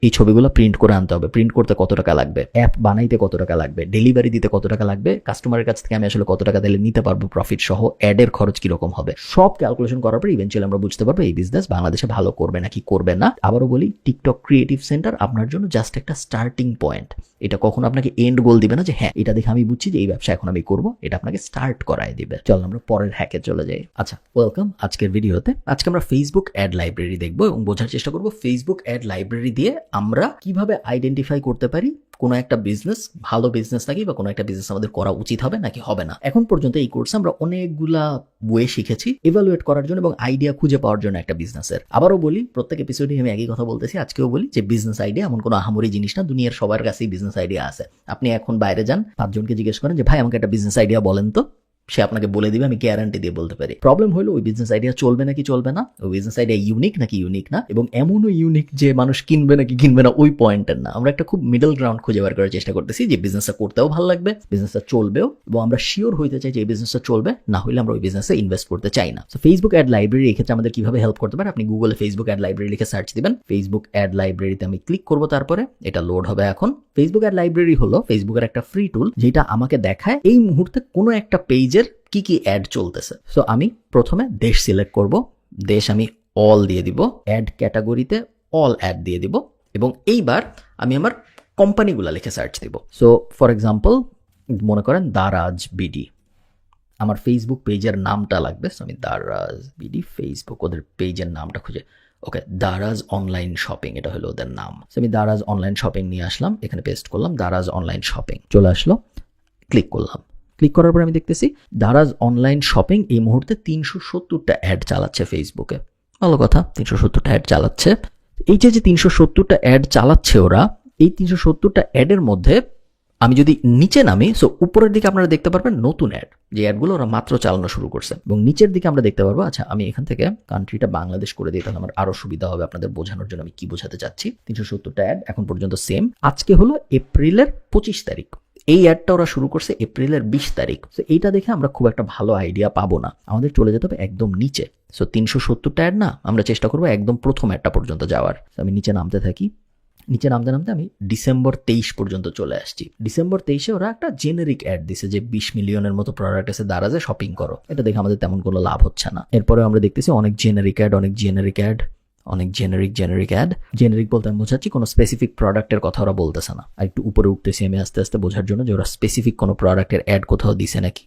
এই ছবিগুলো প্রিন্ট করে আনতে হবে, প্রিন্ট করতে কত টাকা লাগবে, অ্যাপ বানাইতে কত টাকা লাগবে, ডেলিভারি দিতে কত টাকা লাগবে, কাস্টমারের কাছ থেকে আমি আসলে কত টাকা দিলে নিতে পারবো প্রফিট সহ, অ্যাডের খরচ কিরকম হবে, সব ক্যালকুলেশন করার পর ইভেন্চুয়ালি আমরা বুঝতে পারবো এই বিজনেস বাংলাদেশে ভালো করবে নাকি করবে না। আবারও বলি, টিকটক ক্রিয়েটিভ সেন্টার আপনার জন্য জাস্ট একটা স্টার্টিং পয়েন্ট। এটা কখনো আপনাকে এন্ড গোল দিবে না যে হ্যাঁ এটা দেখে আমি বুঝছি যে এই ব্যবসা এখন আমি করবো। এটা আপনাকে স্টার্ট করায় দিবে। চল আমরা পরের হ্যাকে চলে যাই। আচ্ছা, ওয়েলকাম আজকের ভিডিওতে। আজকে আমরা ফেসবুক অ্যাড লাইব্রেরি দেখবো এবং বোঝার চেষ্টা করবো ফেসবুক অ্যাড লাইব্রেরি দিয়ে আমরা কিভাবে আইডেন্টিফাই করতে পারি কোনো একটা বিজনেস ভালো বিজনেস নাকি বা কোনো একটা বিজনেস আমাদের করা উচিত হবে নাকি হবে না। এখন পর্যন্ত এই কোর্সে আমরা অনেকগুলা ওয়ে শিখেছি ইভালুয়েট করার জন্য এবং আইডিয়া খুঁজে পাওয়ার জন্য একটা বিজনেসের। আবারও বলি, প্রত্যেক এপিসোডে আমি একই কথা বলতেছি, আজকেও বলি যে বিজনেস আইডিয়া এমন কোনো আহামরি জিনিস না, দুনিয়ার সবার কাছেই বিজনেস আইডিয়া আছে। আপনি এখন বাইরে যান, 5 জনকে জিজ্ঞেস করেন যে ভাই আমাকে একটা বিজনেস আইডিয়া বলেন তো, সে আপনাকে বলে দিবে, আমি গ্যারান্টি দিয়ে বলতে পারি। প্রবলেম হলো ওই বিজনেস আইডিয়া চলবে নাকি চলবে না, ওই বিজনেস আইডিয়া ইউনিক নাকি ইউনিক না, এবং এমনও ইউনিক যে মানুষ কিনবে নাকি কিনবে না, ওই পয়েন্টের না। আমরা একটা খুব মিডল গ্রাউন্ড খুঁজে বের করার চেষ্টা করতেছি যে বিজনেসটা করতেও ভালো লাগবে, বিজনেসটা চলবেও, এবং আমরা শিওর হইতে চাই যে এই বিজনেসটা চলবে, না হলে আমরা ওই বিজনেসে ইনভেস্ট করতে চাই না। তো ফেসবুক অ্যাড লাইব্রেরি এক্ষেত্রে আমাদের কিভাবে হেল্প করতে পারে, আপনি গুগলে ফেসবুক অ্যাড লাইব্রেরি লিখে সার্চ দিবেন, ফেসবুক অ্যাড লাইব্রেরিতে আমি ক্লিক করবো, তারপরে এটা লোড হবে। এখন ফেসবুক অ্যাড লাইব্রেরি হলো ফেসবুকের একটা ফ্রি টুল যেটা আমাকে দেখায় এই মুহূর্তে কোনো একটা পেজের কি কি অ্যাড চলতেছে। সো আমি প্রথমে দেশ সিলেক্ট করব, দেশ আমি অল দিয়ে দিব, অ্যাড ক্যাটাগরিতে অল অ্যাড দিয়ে দিব, এবং এইবার আমি আমার কোম্পানিগুলো লিখে সার্চ দিব। সো ফর এক্সাম্পল মনে করেন দারাজ বিডি, আমার ফেসবুক পেজের নামটা লাগবে, সো আমি দারাজ বিডি ফেসবুক ওদের পেজের নামটা খুঁজে, ওকে দারাজ অনলাইন শপিং এটা হলো ওদের নাম। সো আমি দারাজ অনলাইন শপিং নিয়ে আসলাম, এখানে পেস্ট করলাম দারাজ অনলাইন শপিং, চলে আসলো, ক্লিক করলাম। ক্লিক করার পর আমি দেখতেছি দারাজ অনলাইন শপিং এই মুহূর্তে 370টা অ্যাড চালাচ্ছে ফেসবুকে। ভালো কথা, 370টা অ্যাড চালাচ্ছে। এই যে 370টা অ্যাড চালাচ্ছে ওরা, এই 370টা অ্যাডের মধ্যে আমি যদি নিচে নামি, সো উপরের দিকে আপনারা দেখতে পারবেন নতুন অ্যাড, যে অ্যাডগুলো ওরা মাত্র চালানো শুরু করছে, এবং নিচের দিকে আমরা দেখতে পারবো, আচ্ছা আমি এখান থেকে কান্ট্রিটা বাংলাদেশ করে দিই, তাহলে আমার আরো সুবিধা হবে আপনাদের বোঝানোর জন্য আমি কি বোঝাতে চাচ্ছি। 370টা অ্যাড এখন পর্যন্ত সেম। আজকে হলো এপ্রিলের 25 তারিখ, এই অ্যাডটা ওরা শুরু করছে এপ্রিলের 20 তারিখ। সো এইটা দেখে আমরা খুব একটা ভালো আইডিয়া পাবো না, আমাদের চলে যেতে হবে একদম নিচে। সো 370টা অ্যাড না, আমরা চেষ্টা করবো একদম প্রথম অ্যাডটা পর্যন্ত যাওয়ার। আমি নিচে নামতে থাকি, নিচে নামতে নামতে আমি ডিসেম্বর 23 পর্যন্ত চলে আসছি। ডিসেম্বর 23-এ ওরা একটা জেনারিক অ্যাড দিছে যে 20 মিলিয়নের মতো প্রোডাক্ট আছে দারাজে, শপিং করো। এটা দেখে আমাদের তেমন কোনো লাভ হচ্ছে না। এরপরে আমরা দেখতেছি অনেক জেনারিক অ্যাড, অনেক জেনারিক অ্যাড। জেনারিক বলতে আমি বোঝাচ্ছি কোনো স্পেসিফিক প্রোডাক্টের কথা ওরা বলতেছে না। আর একটু উপরে উঠতেছি আমি আস্তে আস্তে বোঝার জন্য যে ওরা স্পেসিফিক কোনো প্রোডাক্টের অ্যাড কোথাও দিছে নাকি।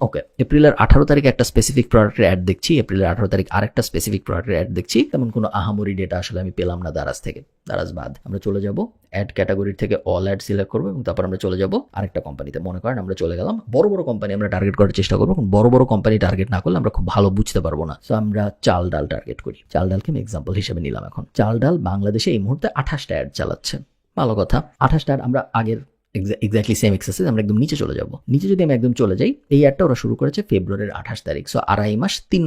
ওকে, এপ্রিলের 18 তারিখে একটা স্পেসিফিক প্রোডাক্টের অ্যাড দেখছি, এপ্রিলের 18 তারিখ আরেকটা স্পেসিফিক প্রোডাক্টের অ্যাড দেখছি। তেমন কোনো আহামরি ডেটা আসলে আমি পেলাম না দারাজ থেকে। দারাজ বাদ, আমরা চলে যাব অ্যাড ক্যাটাগরি থেকে অল অ্যাড সিলেক্ট করবো, এবং তারপর আমরা চলে যাব আরেকটা কোম্পানিতে। মনে করেন আমরা চলে গেলাম বড় বড় কোম্পানি আমরা টার্গেট করার চেষ্টা করবো, বড় বড় কোম্পানি টার্গেট না করলে আমরা খুব ভালো বুঝতে পারবো না। সো আমরা চাল ডাল টার্গেট করি, চাল ডালকে আমি এক্সাম্পল হিসেবে নিলাম। এখন চাল ডাল বাংলাদেশে এই মুহূর্তে 28টা অ্যাড চালাচ্ছে। ভালো কথা, 28টা অ্যাড। আমরা আগের এক্স্যাক্টলি সেম এক্সারসাইজ, আমরা একদম নিচে চলে যাব। নিচে যদি আমি একদম চলে যাই, এই অ্যাডটা ওরা শুরু করেছে ফেব্রুয়ারির 28 তারিখ। সো 2.5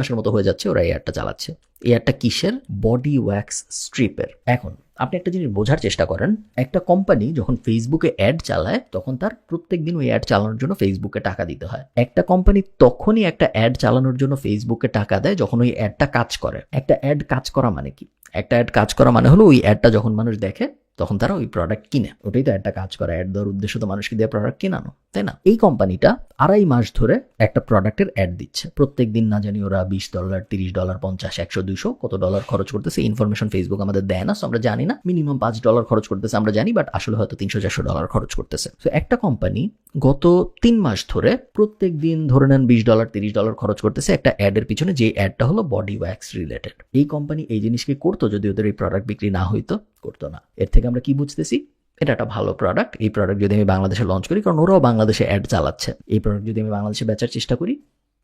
মাসের মতো হয়ে যাচ্ছে ওরা এই অ্যাডটা চালাচ্ছে। এই অ্যাডটা কিসের? বডি ওয়্যাক্স স্ট্রিপের। এখন আপনি একটা জিনিস বোঝার চেষ্টা করেন, একটা কোম্পানি যখন ফেসবুকে অ্যাড চালায় তখন তার প্রত্যেকদিন ওই অ্যাড চালানোর জন্য ফেসবুকে টাকা দিতে হয়। একটা কোম্পানি তখনই একটা অ্যাড চালানোর জন্য ফেসবুকে টাকা দেয় যখন ওই অ্যাডটা কাজ করে। একটা অ্যাড কাজ করা মানে কি? একটা অ্যাড কাজ করা মানে হলো ওই অ্যাডটা যখন মানুষ দেখে তখন তারা ওই প্রোডাক্ট কিনে। ওটাই তো একটা কাজ করা, অ্যাড দেওয়ার উদ্দেশ্য তো মানুষকে দিয়ে প্রোডাক্ট কেনানো, তাই না? এই কোম্পানিটা 2.5 মাস ধরে একটা প্রোডাক্টের অ্যাড দিচ্ছে। প্রত্যেক দিন না জানি ওরা $20, $30, $50, $100, $200 কত ডলার খরচ করতেছে, ইনফরমেশন ফেসবুক আমাদের দেয় না, সো আমরা জানি না। মিনিমাম $5 খরচ করতেছে আমরা জানি, বাট আসলে হয়তো $300-400 খরচ করতেছে। সো একটা কোম্পানি গত 3 মাস ধরে প্রত্যেক দিন ধরে নেন $20, $30 খরচ করতেছে একটা অ্যাডের পিছনে, যে অ্যাডটা হলো বডি ওয়্যাক্স রিলেটেড। এই কোম্পানি এই জিনিসকে করতো যদি ওদের এই প্রোডাক্ট বিক্রি না হইতো, করতো না। এর থেকে আমরা কি বুঝতেছি? এটা একটা ভালো প্রোডাক্ট। এই প্রোডাক্ট যদি আমি বাংলাদেশে লঞ্চ করি, কারণ ওরাও বাংলাদেশে অ্যাড চালাচ্ছে, এই প্রোডাক্ট যদি আমি বাংলাদেশে বেচার চেষ্টা করি,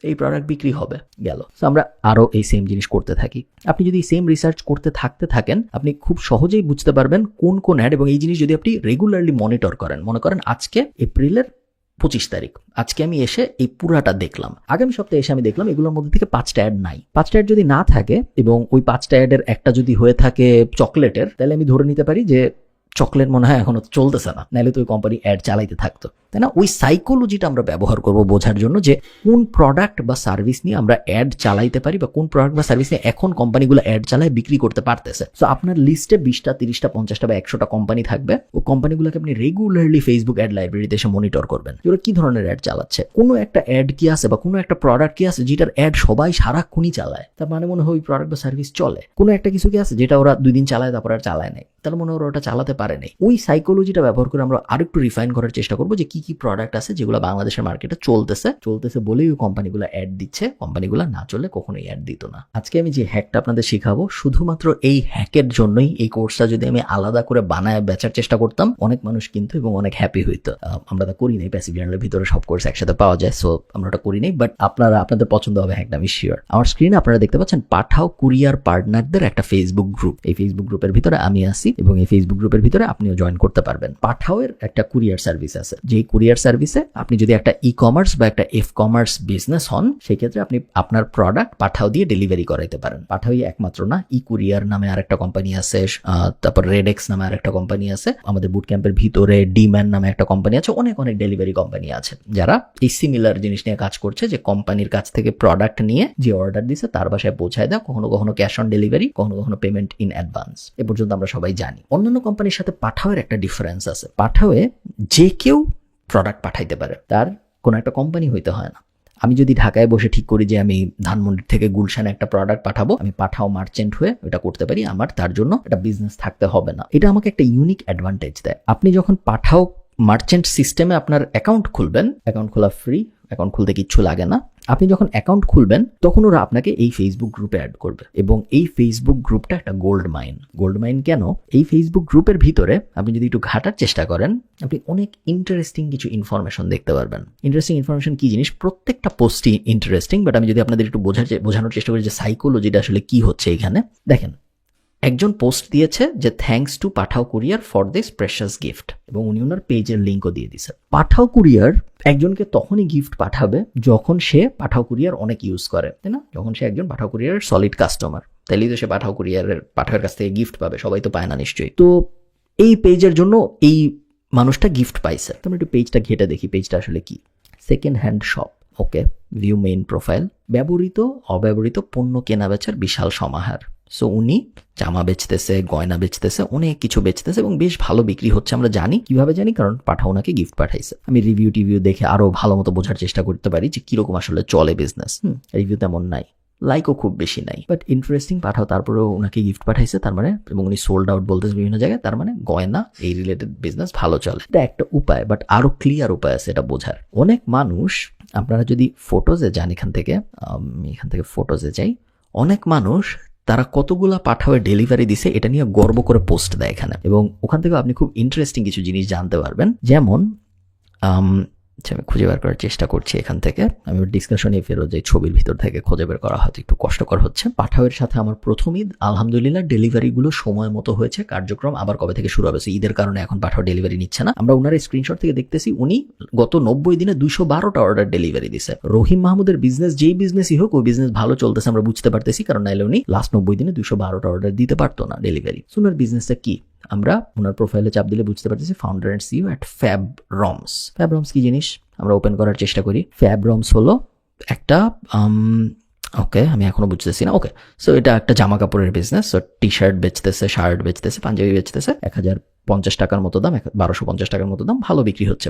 এই প্রোডাক্ট বিক্রি হবে, গেল। সো আমরা আরো এই সেম জিনিস করতে থাকি। আপনি যদি সেম রিসার্চ করতে থাকেন, আপনি খুব সহজেই বুঝতে পারবেন কোন কোন অ্যাড, এবং এই জিনিস যদি আপনি রেগুলারলি মনিটর করেন। মনে করেন আজকে এপ্রিলের 25 তারিখ, আজকে আমি এসে এই পুরাটা দেখলাম, আগামী সপ্তাহে এসে আমি দেখলাম এগুলোর মধ্যে থেকে 5টা অ্যাড নাই। 5টা অ্যাড যদি না থাকে এবং ওই 5টা অ্যাডের একটা যদি হয়ে থাকে চকলেটের, তাহলে আমি ধরে নিতে পারি যে চকলেট মনে হয় এখনো চলতেছে না, নাহলে তো ওই কোম্পানি অ্যাড চালাইতে থাকতো, তাই না? ওই সাইকোলজিটা আমরা ব্যবহার করবো বোঝার জন্য যে কোন প্রোডাক্ট বা সার্ভিস নিয়ে আমরা অ্যাড চালাইতে পারি, বা কোন প্রোডাক্ট বা সার্ভিস নিয়ে এখন কোম্পানিগুলো অ্যাড চালায় বিক্রি করতে পারতেছে। সো আপনার লিস্টে 20টা, 30টা, 50টা বা 100টা কোম্পানি থাকবে। ও কোম্পানিগুলোকে আপনি রেগুলারলি ফেসবুক অ্যাড লাইব্রেরিতে এসে মনিটর করবেন যে ওরা কি ধরনের অ্যাড চালাচ্ছে। কোনো একটা অ্যাড কি আছে বা কোনো একটা প্রোডাক্ট কি আছে যেটার অ্যাড সবাই সারাক্ষণই চালায়, তার মানে মনে হয় ওই প্রোডাক্ট বা সার্ভিস চলে। কোনো একটা কিছু কি আছে যেটা ওরা 2 দিন চালায় তারপর আর চালায় নাই, তার মনে ওরা ওটা চালাতে পারে নাই। ওই সাইকোলজিটা ব্যবহার করে আমরা আরেকটু রিফাইন করার চেষ্টা করবো যে কি প্রোডাক্ট আছে যেগুলো বাংলাদেশের মার্কেটে চলতেছে বলেই ওই কোম্পানিগুলো অ্যাড দিচ্ছে, কোম্পানিগুলো না চললে কখনোই অ্যাড দিত না। আজকে আমি যে হ্যাকটা আপনাদের শেখাবো, শুধুমাত্র এই হ্যাকের জন্যই এই কোর্সটা যদি আমি আলাদা করে বানায় বেচার চেষ্টা করতাম, অনেক মানুষ কিন্তু এবং অনেক হ্যাপি হইতো। আমরা তা করি নাই, প্যাসিভ জার্নালের ভিতরে সব কোর্স একসাথে পাওয়া যায়, সো আমরা ওটা করি নাই, বাট আপনাদের পছন্দ হবে হ্যাকটা আমি শিওর। আমার স্ক্রিনে আপনারা দেখতে পাচ্ছেন পাঠাও কুরিয়ার পার্টনারদের একটা ফেসবুক গ্রুপ। এই ফেসবুক গ্রুপের ভিতরে আমি আছি এবং এই ফেসবুক গ্রুপের ভিতরে আপনিও জয়েন করতে পারবেন। পাঠাওয়ের একটা কুরিয়ার সার্ভিস আছে, যেই কুরিয়ার সার্ভিসে আপনি যদি একটা ই কমার্স বা একটা এফ কমার্স বিজনেস হন, সেক্ষেত্রে আপনি আপনার প্রোডাক্ট পাঠাও দিয়ে ডেলিভারি করাইতে পারেন। পাঠাওই একমাত্র না, ই কুরিয়ার নামে আরেকটা কোম্পানি আছে, তারপর রেডেক্স নামে আরেকটা কোম্পানি আছে, আমাদের বুট ক্যাম্পের ভিতরে ডিম্যান নামে একটা কোম্পানি আছে, অনেক ডেলিভারি কোম্পানি আছে যারা এই সিমিলার জিনিস নিয়ে কাজ করছে, যে কোম্পানির কাছ থেকে প্রোডাক্ট নিয়ে যে অর্ডার দিছে তার বাসায় পৌঁছায় দেয়, কখনো কখনো ক্যাশ অন ডেলিভারি, কখনো পেমেন্ট ইন অ্যাডভান্স। এ পর্যন্ত আমরা সবাই জানি। অন্যান্য কোম্পানির সাথে পাঠাওয়ের একটা ডিফারেন্স আছে। পাঠাওয়ে যে কেউ প্রোডাক্ট পাঠাইতে পারে, তার কোনো একটা কোম্পানি হইতে হয় না। আমি যদি ঢাকায় বসে ঠিক করি যে আমি ধানমন্ডি থেকে গুলশানে একটা প্রোডাক্ট পাঠাবো, আমি পাঠাও মার্চেন্ট হয়ে এটা করতে পারি, আমার তার জন্য একটা বিজনেস থাকতে হবে না। এটা আমাকে একটা ইউনিক অ্যাডভান্টেজ দেয়। আপনি যখন পাঠাও মার্চেন্ট সিস্টেমে আপনার অ্যাকাউন্ট খুলবেন, অ্যাকাউন্ট খোলা ফ্রি, অ্যাকাউন্ট খুলতে কিচ্ছু লাগে না। আপনি যখন অ্যাকাউন্ট খুলবেন তখন ওরা আপনাকে এই ফেসবুক গ্রুপে অ্যাড করবে, এবং এই ফেসবুক গ্রুপটা একটা গোল্ড মাইন। কেন? এই ফেসবুক গ্রুপের ভিতরে আপনি যদি একটু ঘাটার চেষ্টা করেন, আপনি অনেক ইন্টারেস্টিং কিছু ইনফরমেশন দেখতে পারবেন। ইন্টারেস্টিং ইনফরমেশন কি জিনিস? প্রত্যেকটা পোস্টই ইন্টারেস্টিং, বাট আমি যদি আপনাদের একটু বোঝানোর চেষ্টা করি যে সাইকোলজিটা আসলে কি হচ্ছে এখানে। দেখেন, একজন পোস্ট দিয়েছে যে thanks to Pathao courier for this precious gift, এবং উনি ওনার পেজের লিঙ্কও দিয়ে দিছে। পাঠাও কুরিয়ার একজনকে তখনই গিফট পাঠাবে যখন সে পাঠাও কুরিয়ার অনেক ইউজ করে, তাই না? যখন সে একজন পাঠাও কুরিয়ারের সলিড কাস্টমার, তাইলেই তো সে পাঠাওয়ের কাছ থেকে গিফট পাবে। সবাই তো পায় না নিশ্চয়ই। তো এই পেজের জন্য এই মানুষটা গিফট পাইছে। তো আমরা একটু পেজটা ঘেটে দেখি পেজটা আসলে কি। সেকেন্ড হ্যান্ড শপ, ওকে, ভিউ মেইন প্রোফাইল, ব্যবহৃত অব্যবহৃত পণ্য কেনা বেচার বিশাল সমাহার। সো উনি জামা বেচতেছে, গয়না বেচতেছে, অনেক কিছু বেচতেছে এবং বেশ ভালো বিক্রি হচ্ছে। আমরা জানি, কিভাবে জানি? কারণ পাঠাও ওনাকে গিফট পাঠাইছে। আমি রিভিউ দেখে আরো ভালো মতো বোঝার চেষ্টা করতে পারি যে কিরকম আসলে চলে বিজনেস। রিভিউ তেমন নাই, লাইকও খুব বেশি নাই, বাট ইন্টারেস্টিং। পাঠাও তারপরেও ওনাকে গিফট পাঠাইছে, তার মানে, এবং উনি সোল্ড আউট বলতেছে বিভিন্ন জায়গায়, তার মানে গয়না এই রিলেটেড বিজনেস ভালো চলে। এটা একটা উপায়, বাট আরো ক্লিয়ার উপায় আছে এটা বোঝার। অনেক মানুষ, আপনারা যদি ফটোজে যান, এখান থেকে ফটোজে যাই, অনেক মানুষ তারা কতগুলা পাঠাওয়ে ডেলিভারি দিছে এটা নিয়ে গর্ব করে পোস্ট দেয় এখানে, এবং ওখান থেকে আপনি খুব ইন্টারেস্টিং কিছু জিনিস জানতে পারবেন। যেমন আমি খুঁজে বের করার চেষ্টা করছি এখান থেকে, আমি ডিসকাশনে ফেরত যাই, ছবির ভিতর থেকে খুঁজে বের করা হয়তো একটু কষ্টকর হচ্ছে। পাঠাওয়ের সাথে আমার প্রথম ঈদ, আলহামদুলিল্লাহ ডেলিভারিগুলো সময় মতো হয়েছে। কার্যক্রম আবার কবে থেকে শুরু হবে? ঈদের কারণে এখন পাঠাও ডেলিভারি নিচ্ছে না। আমরা ওনার স্ক্রিনশট থেকে দেখতেছি উনি গত 90 দিনে 212টা অর্ডার ডেলিভারি দিছে। রহিম মাহমুদের বিজনেস যেই বিজনেসই হোক, ওই বিজনেস ভালো চলতেছে আমরা বুঝতে পারতেছি, কারণ নাইলে উনি লাস্ট 90 দিনে 212টা অর্ডার দিতে পারতো না ডেলিভারি। ওনার বিজনেসটা কি? আমরা ওনার প্রোফাইলে চাপ দিলে বুঝতে পারতেছি, ফাউন্ডার অ্যান্ড সিইও অ্যাট ফ্যাবরমস। ফ্যাবরমস কি জিনিস? আমরা ওপেন করার চেষ্টা করি। ফ্যাবরমস হলো একটা ওকে, আমি এখনো বুঝতেছি না। ওকে, সো এটা একটা জামা কাপড়ের বিজনেস। সো টি শার্ট বেচতেছে, শার্ট বেচতেছে, পাঞ্জাবি বেচতেছে। 1050 টাকার মতো দাম, 1250 টাকার মতো দাম। ভালো বিক্রি হচ্ছে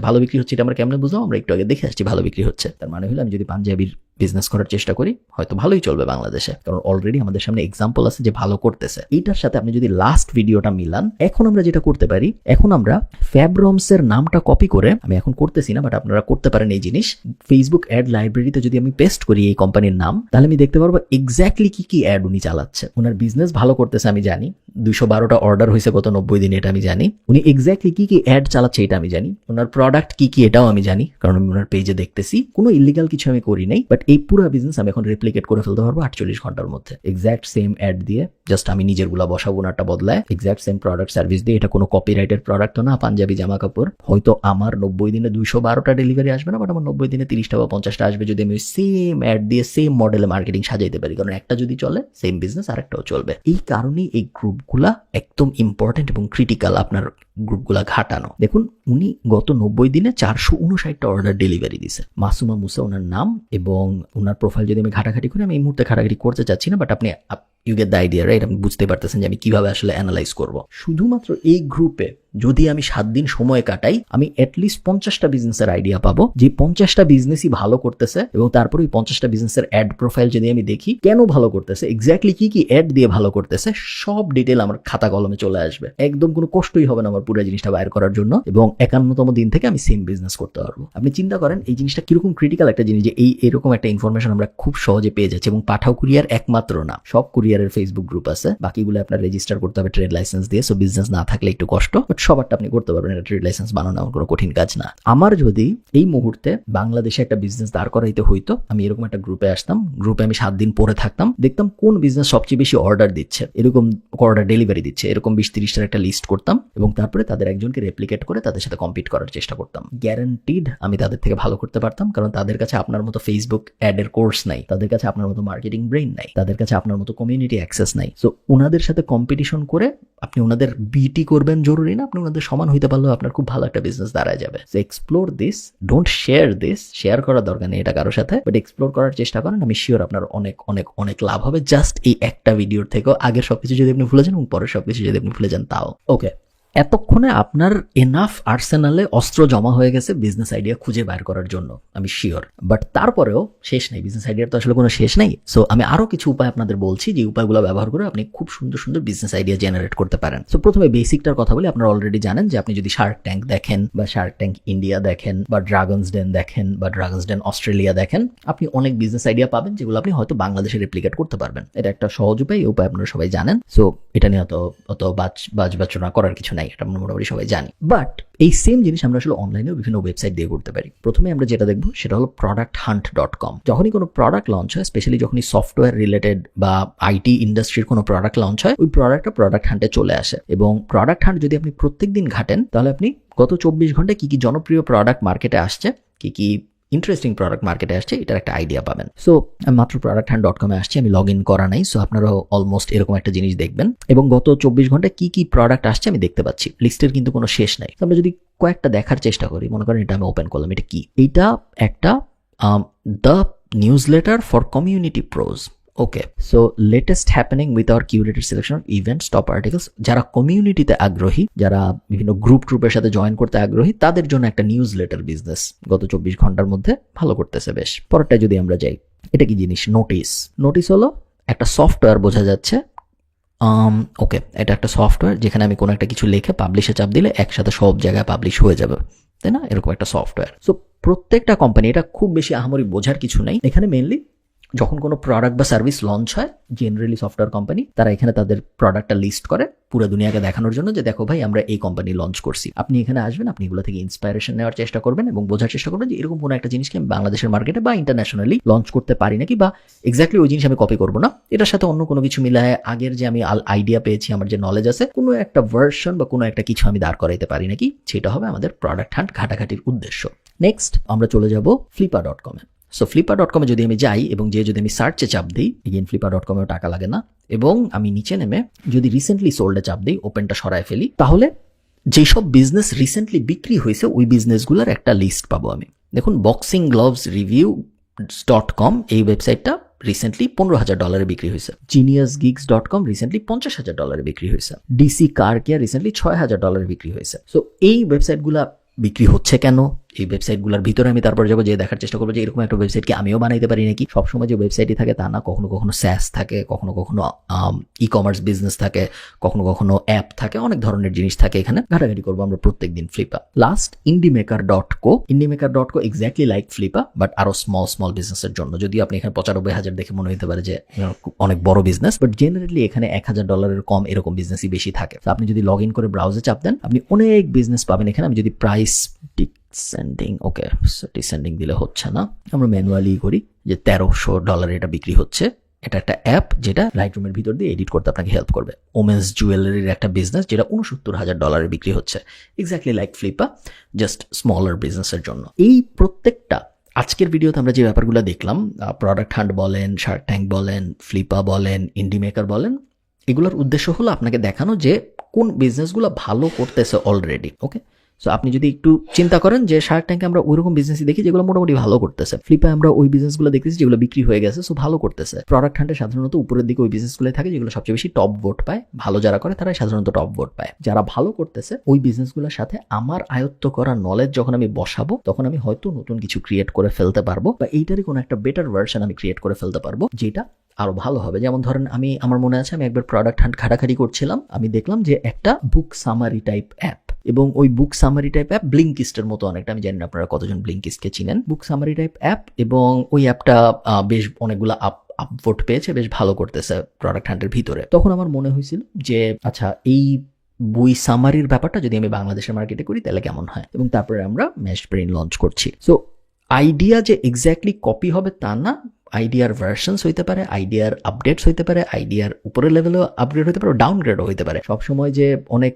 এটা আমরা কেমনে বুঝলাম? আমরা একটু আগে দেখে আসছি ভালো বিক্রি হচ্ছে। তার মানে হলো আমি যদি পাঞ্জাবির বিজনেস করার চেষ্টা করি, হয়তো ভালোই চলবে বাংলাদেশে, কারণ অলরেডি আমাদের সামনে এক্সাম্পল আছে যে ভালো করতেছে। এইটার সাথে আপনি যদি লাস্ট ভিডিওটা মিলান, এখন আমরা যেটা করতে পারি, এখন আমরা ফ্যাবরমসের নামটা কপি করে, আমি এখন করতেছি না, বাট আপনারা করতে পারেন এই জিনিস। ফেসবুক অ্যাড লাইব্রেরিতে যদি আমি পেস্ট করি এই কোম্পানির নাম, তাহলে আমি দেখতে পারবো এক্স্যাক্টলি কি অ্যাড উনি চালাচ্ছে। ওনার বিজনেস ভালো করতেছে আমি জানি, 212টা অর্ডার হয়েছে গত 90 দিনে, এটা আমি জানি। উনি এক্স্যাক্টলি কি অ্যাড চালাচ্ছে এটা আমি জানি। ওনার প্রোডাক্ট কি এটাও আমি জানি, কারণ আমি ওনার পেজে দেখতেছি। কোনো ইলিগাল কিছু আমি করি নাই, বাট এই পুরো বিজনেস আমি এখন রেপ্লিকেট করে ফেলতে পারবো 48 ঘন্টার মধ্যে। এক্স্যাক্ট সেম অ্যাড দিয়ে, জাস্ট আমি নিজের গুলা বসাবো, ওনারটা বদলায়, এক্স্যাক্ট সেম প্রোডাক্ট সার্ভিস দিয়ে। এটা কোনো কপিরাইটেড প্রোডাক্ট তো না, পাঞ্জাবি জামা কাপড়। হয়তো আমার 90 দিনে 212টা ডেলিভারি আসবে না, বাট আমার 90 দিনে 30টা বা 50টা আসবে, যদি আমি সেম অ্যাড দিয়ে সেম মডেলে মার্কেটিং সাজাইতে পারি। কারণ একটা যদি চলে, সেম বিজনেস আরেকটাও চলবে। এই কারণেই এই গ্রুপগুলা একদম ইম্পর্টেন্ট এবং ক্রিটিক্যাল, আপনার গ্রুপগুলা ঘাটানো। দেখুন, উনি গত 90 দিনে 459টা অর্ডার ডেলিভারি দিছে। মাসুমা মুসা ওনার নাম, এবং ওনার প্রোফাইল যদি আমি ঘাটাঘাটি করি, আমি এই মুহূর্তে ঘাটাঘাটি করতে চাচ্ছি না, বাট আপনি you get the idea right? আপনি বুঝতে পারতেছেন যে আমি কিভাবে আসলে অ্যানালাইজ করব। শুধুমাত্র এই গ্রুপে যদি আমি 7 দিন সময় কাটাই, আমি অ্যাটলিস্ট 50টা বিজনেসের আইডিয়া পাবো, যে 50টা বিজনেসই ভালো করতেছে, এবং তারপরে ওই 50টা বিজনেসের অ্যাড প্রোফাইল যদি আমি দেখি কেন ভালো করতেছে, এক্স্যাক্টলি কি কি অ্যাড দিয়ে ভালো করতেছে, সব ডিটেল আমার খাতা কলমে চলে আসবে। একদম কোনো কষ্টই হবে না আমার পুরো জিনিসটা বাইর করার জন্য, এবং 51তম দিন থেকে আমি সেম বিজনেস করতে পারবো। আপনি চিন্তা করেন এই জিনিসটা কিরকম ক্রিটিক্যাল একটা জিনিস, যে এরকম একটা ইনফরমেশন আমরা খুব সহজে পেয়ে যাচ্ছি। এবং পাঠাও কুরিয়ার একমাত্র না, সব কুরিয়ারের ফেসবুক গ্রুপ আছে, বাকিগুলো আপনার রেজিস্টার করতে হবে ট্রেড লাইসেন্স দিয়ে। সো বিজনেস না থাকলে একটু কষ্ট, বাট সবারটা আপনি করতে পারবেন। এটা ট্রেড লাইসেন্স বানানো এমন কোনো কঠিন কাজ না। আমার যদি এই মুহূর্তে বাংলাদেশে একটা বিজনেস দাঁড় করাইতে হইতো, আমি এরকম একটা গ্রুপে আসতাম, গ্রুপে আমি 7 দিন পরে থাকতাম, দেখতাম কোন বিজনেস সবচেয়ে বেশি অর্ডার দিচ্ছে, এরকম অর্ডার ডেলিভারি দিচ্ছে, এরকম 20-30টার একটা লিস্ট করতাম, এবং তারপরে তাদের একজনকে রেপ্লিকেট করে তাদের সাথে কম্পিট করার চেষ্টা করতাম। গ্যারান্টিড আমি তাদের থেকে ভালো করতে পারতাম, কারণ তাদের কাছে আপনার মতো ফেসবুক অ্যাডের কোর্স নাই, তাদের কাছে আপনার মতো মার্কেটিং ব্রেইন নাই, তাদের কাছে আপনার মতো কমিউনিটি অ্যাক্সেস নাই। সো ওনাদের সাথে কম্পিটিশন করে আপনি ওনাদের বিটি করবেন জরুরি না, আপনি ওনাদের সমান হইতে পারলেও আপনার খুব ভালো একটা বিজনেস দাঁড়ায় যাবে। So explore this, don't share this, share করার দরকার নেই এটা কারোর সাথে, বাট এক্সপ্লোর করার চেষ্টা করেন। আমি শিওর আপনার অনেক অনেক অনেক লাভ হবে জাস্ট এই একটা ভিডিওর থেকেও। আগের সবকিছু যদি আপনি ভুলে যান এবং পরের সবকিছু যদি আপনি ভুলে যান তাও ওকে। এতক্ষণে আপনার এনাফ আর্সেনালে অস্ত্র জমা হয়ে গেছে বিজনেস আইডিয়া খুঁজে বের করার জন্য, আমি শিওর। বাট তারপরেও শেষ নেই, বিজনেস আইডিয়ার তো আসলে কোনো শেষ নেই। সো আমি আরো কিছু উপায় আপনাদের বলছি, যে উপায়গুলো ব্যবহার করে আপনি খুব সুন্দর সুন্দর বিজনেস আইডিয়া জেনারেট করতে পারেন। সো প্রথমে বেসিকটার কথা বলি। আপনারা অলরেডি জানেন যে আপনি যদি শার্ক ট্যাঙ্ক দেখেন, বা শার্ক ট্যাঙ্ক ইন্ডিয়া দেখেন, বা ড্রাগনস ডেন দেখেন, বা ড্রাগনস ডেন অস্ট্রেলিয়া দেখেন, আপনি অনেক বিজনেস আইডিয়া পাবেন যেগুলো আপনি হয়তো বাংলাদেশে রেপ্লিকেট করতে পারবেন। এটা একটা সহজ উপায়, এই উপায় আপনারা সবাই জানেন। সো এটা নিয়ে অত বাজবাচনা করার কিছু নাই, এটা মোটামুটি সবাই জানি। বাট এই সেম জিনিস আমরা আসলে অনলাইনেও বিভিন্ন ওয়েবসাইট দিয়ে করতে পারি। প্রথমে আমরা যেটা দেখবো সেটা হলো producthunt.com। যখনই কোনো প্রোডাক্ট লঞ্চ হয়, স্পেশালি যখনই সফটওয়্যার রিলেটেড বা আইটি ইন্ডাস্ট্রির কোনো প্রোডাক্ট লঞ্চ হয়, ওই প্রোডাক্টটা প্রোডাক্ট হান্টে চলে আসে। এবং প্রোডাক্ট হান্ট যদি আপনি প্রত্যেকদিন ঘাটেন, তাহলে আপনি গত 24 ঘন্টায় কি কি জনপ্রিয় প্রোডাক্ট মার্কেটে আসছে, কি ইন্টারেস্টিং প্রোডাক্ট মার্কেটে আসছে, এটার একটা আইডিয়া পাবেন। সো আমি মাত্র producthunt.com আসছি, আমি লগ ইন করা নাই। সো আপনারাও অলমোস্ট এরকম একটা জিনিস দেখবেন, এবং গত 24 ঘন্টায় কি প্রোডাক্ট আসছে আমি দেখতে পাচ্ছি। লিস্টের কিন্তু কোনো শেষ নাই। আমরা যদি কয়েকটা দেখার চেষ্টা করি, মনে করেন এটা আমি ওপেন করলাম, এটা কি? এটা একটা the newsletter for community pros. Okay, so latest happening with our curated selection of events, top articles. যারা কমিউনিটিতে আগ্রহী, যারা বিভিন্ন গ্রুপের সাথে জয়েন করতে আগ্রহী, তাদের জন্য একটা নিউজ লেটার বিজনেস গত 24 ঘন্টার মধ্যে ভালো করতেছে বেশ। পরেরটা যদি আমরা যাই, এটা কি জিনিস? নোটিস হলো একটা সফটওয়্যার, বোঝা যাচ্ছে। ওকে, এটা একটা সফটওয়্যার যেখানে আমি কোনো একটা কিছু লিখে পাবলিশে চাপ দিলে একসাথে সব জায়গায় পাবলিশ হয়ে যাবে, তাই না? এরকম একটা সফটওয়্যার। সো প্রত্যেকটা কোম্পানি, এটা খুব বেশি আহামরি বোঝার কিছু নাই এখানে। মেইনলি যখন কোনো প্রোডাক্ট বা সার্ভিস লঞ্চ হয়, জেনারেলি সফটওয়্যার কোম্পানি তারা এখানে তাদের প্রোডাক্টটা লিস্ট করে পুরো দুনিয়াকে দেখানোর জন্য, যে দেখো ভাই আমরা এই কোম্পানি লঞ্চ করছি। আপনি এখানে আসবেন, আপনি এগুলো থেকে ইন্সপায়ারেশন নেওয়ার চেষ্টা করবেন এবং বোঝার চেষ্টা করবেন যে এরকম কোনো একটা জিনিসকে আমি বাংলাদেশের মার্কেটে বা ইন্টারন্যাশনালি লঞ্চ করতে পারি নাকি, বা এক্স্যাক্টলি ওই জিনিস আমি কপি করবো না, এটার সাথে অন্য কোনো কিছু মিলায় আগের যে আমি আইডিয়া পেয়েছি, আমার যে নলেজ আছে, কোনো একটা ভার্সন বা কোনো একটা কিছু আমি দাঁড় করাইতে পারি নাকি, সেটা হবে আমাদের প্রোডাক্ট হান্ট ঘাটাঘাটির উদ্দেশ্য। নেক্সট আমরা চলে যাব flippa.com এ। সো flippa.com যেদি আমি যাই এবং যদি আমি সার্চে চাপ দিই, এগেইন flippa.com এও টাকা লাগে না, এবং আমি নিচে নেমে যদি রিসেন্টলি সোল্ডে চাপ দিই, ওপেনটা সরায় ফেলি, তাহলে যেসব বিজনেস রিসেন্টলি বিক্রি হয়েছে ওই বিজনেসগুলোর একটা লিস্ট পাবো আমি। দেখুন, boxingglovesreview.com এই ওয়েবসাইটটা রিসেন্টলি $15,000 বিক্রি হয়েছে। geniusgeeks.com রিসেন্টলি $50,000 বিক্রি হয়েছে। ডিসি কার কেয়ার রিসেন্টলি $6,000 বিক্রি হয়েছে। সো এই ওয়েবসাইটগুলা বিক্রি হচ্ছে কেন? এই ওয়েবসাইটগুলোর ভিতরে আমি তারপর যাবো, যে দেখার চেষ্টা করবো যে এরকম একটা ওয়েবসাইটকে আমিও বানাইতে পারি নাকি। সবসময় যে ওয়েবসাইটই থাকে তা না, কখনো কখনো স্যাস থাকে, কখনো কখনো ই কমার্স বিজনেস থাকে, কখনো কখনো অ্যাপ থাকে, অনেক ধরনের জিনিস থাকে। এখানে ঘাটাঘাটি করবো আমরা প্রত্যেকদিন Flippa. Last indiemaker.co exactly like Flippa, but আরো স্মল বিজনেসের জন্য। যদি আপনি এখানে 95,000 দেখে মনে হতে পারে যে অনেক বড় বিজনেস, বাট জেনারেলি এখানে $1,000 কম এরকম বিজনেসই বেশি থাকে। আপনি যদি লগ ইন করে ব্রাউজে চাপ দেন, আপনি অনেক বিজনেস পাবেন এখানে। আমি যদি প্রাইস ডিসেন্ডিং দিলে হচ্ছে না, আমরা ম্যানুয়ালি করি যে $1,300 এটা বিক্রি হচ্ছে। এটা একটা অ্যাপ যেটা লাইটরুমের ভিতর দিয়ে এডিট করতে আপনাকে হেল্প করবে। ওমেন্স জুয়েলারির একটা বিজনেস যেটা $69,000 বিক্রি হচ্ছে, এক্স্যাক্টলি লাইক ফ্লিপা, জাস্ট স্মলার বিজনেসের জন্য। এই প্রত্যেকটা আজকের ভিডিওতে আমরা যে ব্যাপারগুলো দেখলাম, প্রোডাক্ট হান্ট বলেন, শার্ক ট্যাঙ্ক বলেন, ফ্লিপা বলেন, ইন্ডিমেকার বলেন, এগুলোর উদ্দেশ্য হলো আপনাকে দেখানো যে কোন বিজনেসগুলো ভালো করতেছে অলরেডি। ওকে, সো আপনি যদি একটু চিন্তা করেন যে শার্ক ট্যাঙ্কে আমরা ওইরকম বিজনেসই দেখি যেগুলো মোটামুটি ভালো করতেছে, ফ্লিপে আমরা ওই বিজনেসগুলো দেখতেছি যেগুলো বিক্রি হয়ে গেছে, সো ভালো করতেছে। প্রোডাক্ট হান্টে সাধারণত উপরের দিকে ওই বিজনেসগুলো থাকে যেগুলো সবচেয়ে বেশি টপ ভোট পায়, ভালো যারা করে তারাই সাধারণত টপ ভোট পায়। যারা ভালো করতেছে ওই বিজনেসগুলোর সাথে আমার আয়ত্ত করা নলেজ যখন আমি বসাবো তখন আমি হয়তো নতুন কিছু ক্রিয়েট করে ফেলতে পারবো, বা এইটারই কোনো একটা বেটার ভার্সন আমি ক্রিয়েট করে ফেলতে পারবো যেটা আরো ভালো হবে। যেমন ধরেন আমার মনে আছে আমি একবার প্রোডাক্ট হান্ট ঘাটাঘাটি করছিলাম, আমি দেখলাম যে একটা বুক সামারি টাইপ অ্যাপ, এবং ওই বুক সামারি টাইপ অ্যাপ ব্লিঙ্কিস্টের মতো অনেকটা, আমি জানি না আপনারা কতজন ব্লিঙ্কিস্টকে চিনেন। বুক সামারি টাইপ অ্যাপ, এবং ওই অ্যাপটা বেশ অনেকগুলো আপভোট পেয়েছে, বেশ ভালো করতেছে প্রোডাক্ট হান্টের ভিতরে। তখন আমার মনে হয়েছিল যে আচ্ছা, এই বই সামারির ব্যাপারটা যদি আমি বাংলাদেশের মার্কেটে করি তাহলে কেমন হয়, এবং তারপরে আমরা ম্যাশ ব্রেইন লঞ্চ করছি। সো আইডিয়া যে এক্স্যাক্টলি কপি হবে তা না, আইডিয়ার ভার্সনস হইতে পারে, আইডিয়ার আপডেটস হইতে পারে, আইডিয়ার উপরের লেভেলেও আপগ্রেড হইতে পারে, ডাউনগ্রেডও হইতে পারে। সবসময় যে অনেক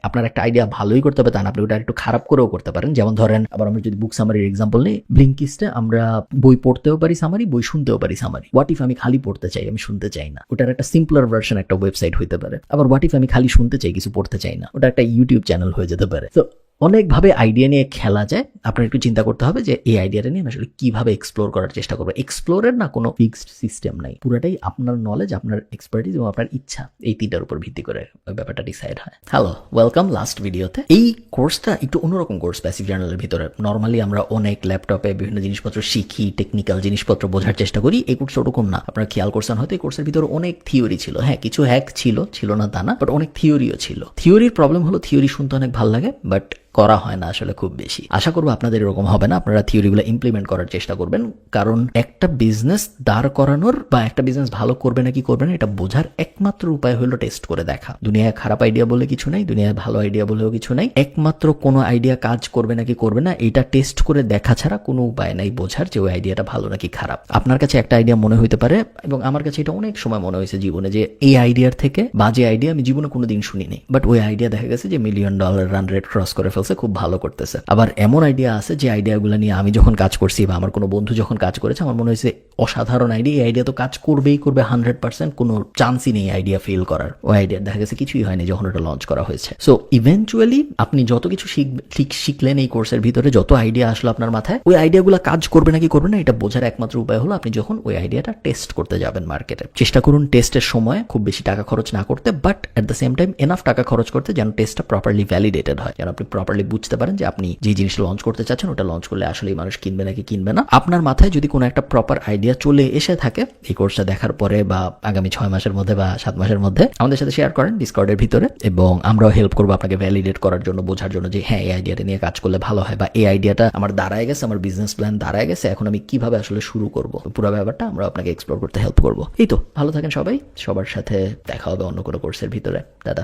আপনার একটা আইডিয়া ভালোই করতে হবে তা না, আপনি ওটা একটু খারাপ করেও করতে পারেন। যেমন ধরেন আবার আমরা যদি বুক সামারির এক্সাম্পল নিই, ব্লিঙ্কিস্টে আমরা বই পড়তেও পারি সামারি, বই শুনতেও পারি সামারি। হোয়াট ইফ আমি খালি পড়তে চাই, আমি শুনতে চাই না, ওটার একটা সিম্পলার ভার্সন একটা ওয়েবসাইট হইতে পারে। আবার হোয়াট ইফ আমি খালি শুনতে চাই, কিছু পড়তে চাই না, ওটা একটা ইউটিউব চ্যানেল হয়ে যেতে পারে। তো অনেকভাবে আইডিয়া নিয়ে খেলা যায়। আপনার একটু চিন্তা করতে হবে যে এই আইডিয়াটা নিয়ে আমি আসলে কিভাবে এক্সপ্লোর করার চেষ্টা করবো। এক্সপ্লোরের না কোনো ফিক্সড সিস্টেম নাই, পুরোটাই আপনার নলেজ, আপনার এক্সপার্টিস এবং আপনার ইচ্ছা, এই তিনটার উপর ভিত্তি করে ওই ব্যাপারটা ডিসাইড হয়। হ্যালো, ওয়েলকাম লাস্ট ভিডিওতে। এই কোর্সটা একটু অন্যরকম কোর্স প্যাসিভ জার্নালের ভিতরে। নর্মালি আমরা অনেক ল্যাপটপে বিভিন্ন জিনিসপত্র শিখি, টেকনিক্যাল জিনিসপত্র বোঝার চেষ্টা করি। এই কোর্সটা ওরকম না। আপনারা খেয়াল করছেন হয়তো এই কোর্সের ভিতরে অনেক থিওরি ছিল। হ্যাঁ, কিছু হ্যাক ছিল না তা না, বাট অনেক থিওরিও ছিল। থিওরির প্রবলেম হলো থিওরি শুনতে অনেক ভালো লাগে, বাট করা হয় না আসলে খুব বেশি। আশা করবো আপনাদের এরকম হবে না, আপনারা থিওরিগুলো ইমপ্লিমেন্ট করার চেষ্টা করবেন। কারণ একটা বিজনেস দাঁড় করানোর বা একটা বিজনেস ভালো করবে নাকি করবে না এটা বোঝার একমাত্র উপায় হলো টেস্ট করে দেখা। দুনিয়ায় খারাপ আইডিয়া বলে কিছু নাই, দুনিয়ায় ভালো আইডিয়া বলেও কিছু নাই। একমাত্র কোনো আইডিয়া কাজ করবে নাকি করবে না এটা টেস্ট করে দেখা ছাড়া কোনো উপায় নাই বোঝার যে ওই আইডিয়াটা ভালো নাকি খারাপ। আপনার কাছে একটা আইডিয়া মনে হইতে পারে, এবং আমার কাছে এটা অনেক সময় মনে হয়েছে জীবনে, যে এই আইডিয়ার থেকে বাজে আইডিয়া আমি জীবনে কোনোদিন শুনিনি, বাট ওই আইডিয়া দেখা গেছে যে $1 মিলিয়ন রান রেট ক্রস করে ফেলছে, খুব ভালো করতেছে। আবার এমন আইডিয়া আছে যে আইডিয়াগুলো নিয়ে আমি যখন কাজ করছি বা আমার কোনো বন্ধু যখন কাজ করেছে, আমার মনে হয়েছে অসাধারণ আইডিয়া, এই আইডিয়া তো কাজ করবেই করবে 100%, কোনো চান্সই নেই আইডিয়া ফেল করার। ওই আইডিয়া দেখা গেছে কিছুই হয়নি যখন ওটা লঞ্চ করা হয়েছে। সো ইভেন্চুয়ালি আপনি যত কিছু শিখলেন এই কোর্সের ভিতরে, যত আইডিয়া আসলো আপনার মাথায়, ওই আইডিয়াগুলো কাজ করবে নাকি করবে না এটা বোঝার একমাত্র উপায় হলো আপনি যখন ওই আইডিয়াটা টেস্ট করতে যাবেন মার্কেটে। চেষ্টা করুন টেস্টের সময় খুব বেশি টাকা খরচ না করতে, but at the same time enough টাকা খরচ করতে যেন টেস্টটা প্রপারলি ভ্যালিডেটেড হয়, যেন আপনি প্রপারলি বুঝতে পারেন যে আপনি যে জিনিসটা লঞ্চ করতে চাচ্ছেন ওটা লঞ্চ করলে আসলে মানুষ কিনবে নাকি কিনবে না। আপনার মাথায় যদি কোনো একটা প্রপার আইডিয়া চলে এসে থাকে এই কোর্সটা দেখার পরে বা আগামী 6 মাসের মধ্যে বা 7 মাসের মধ্যে, আমাদের সাথে শেয়ার করেন ডিসকর্ডের ভিতরে, এবং আমরাও হেল্প করবো আপনাকে ভ্যালিডেট করার জন্য, বোঝার জন্য যে হ্যাঁ এই আইডিয়াটা নিয়ে কাজ করলে ভালো হয়, বা এই আইডিয়াটা আমার দাঁড়ায় গেছে, আমার বিজনেস প্ল্যান দাঁড়ায় গেছে, এখন আমি কিভাবে আসলে শুরু করবো, পুরো ব্যাপারটা আমরা আপনাকে এক্সপ্লোর করতে হেল্প করবো। এই তো, ভালো থাকেন সবাই, সবার সাথে দেখা হবে অন্য কোনো কোর্সের ভিতরে। দাদা।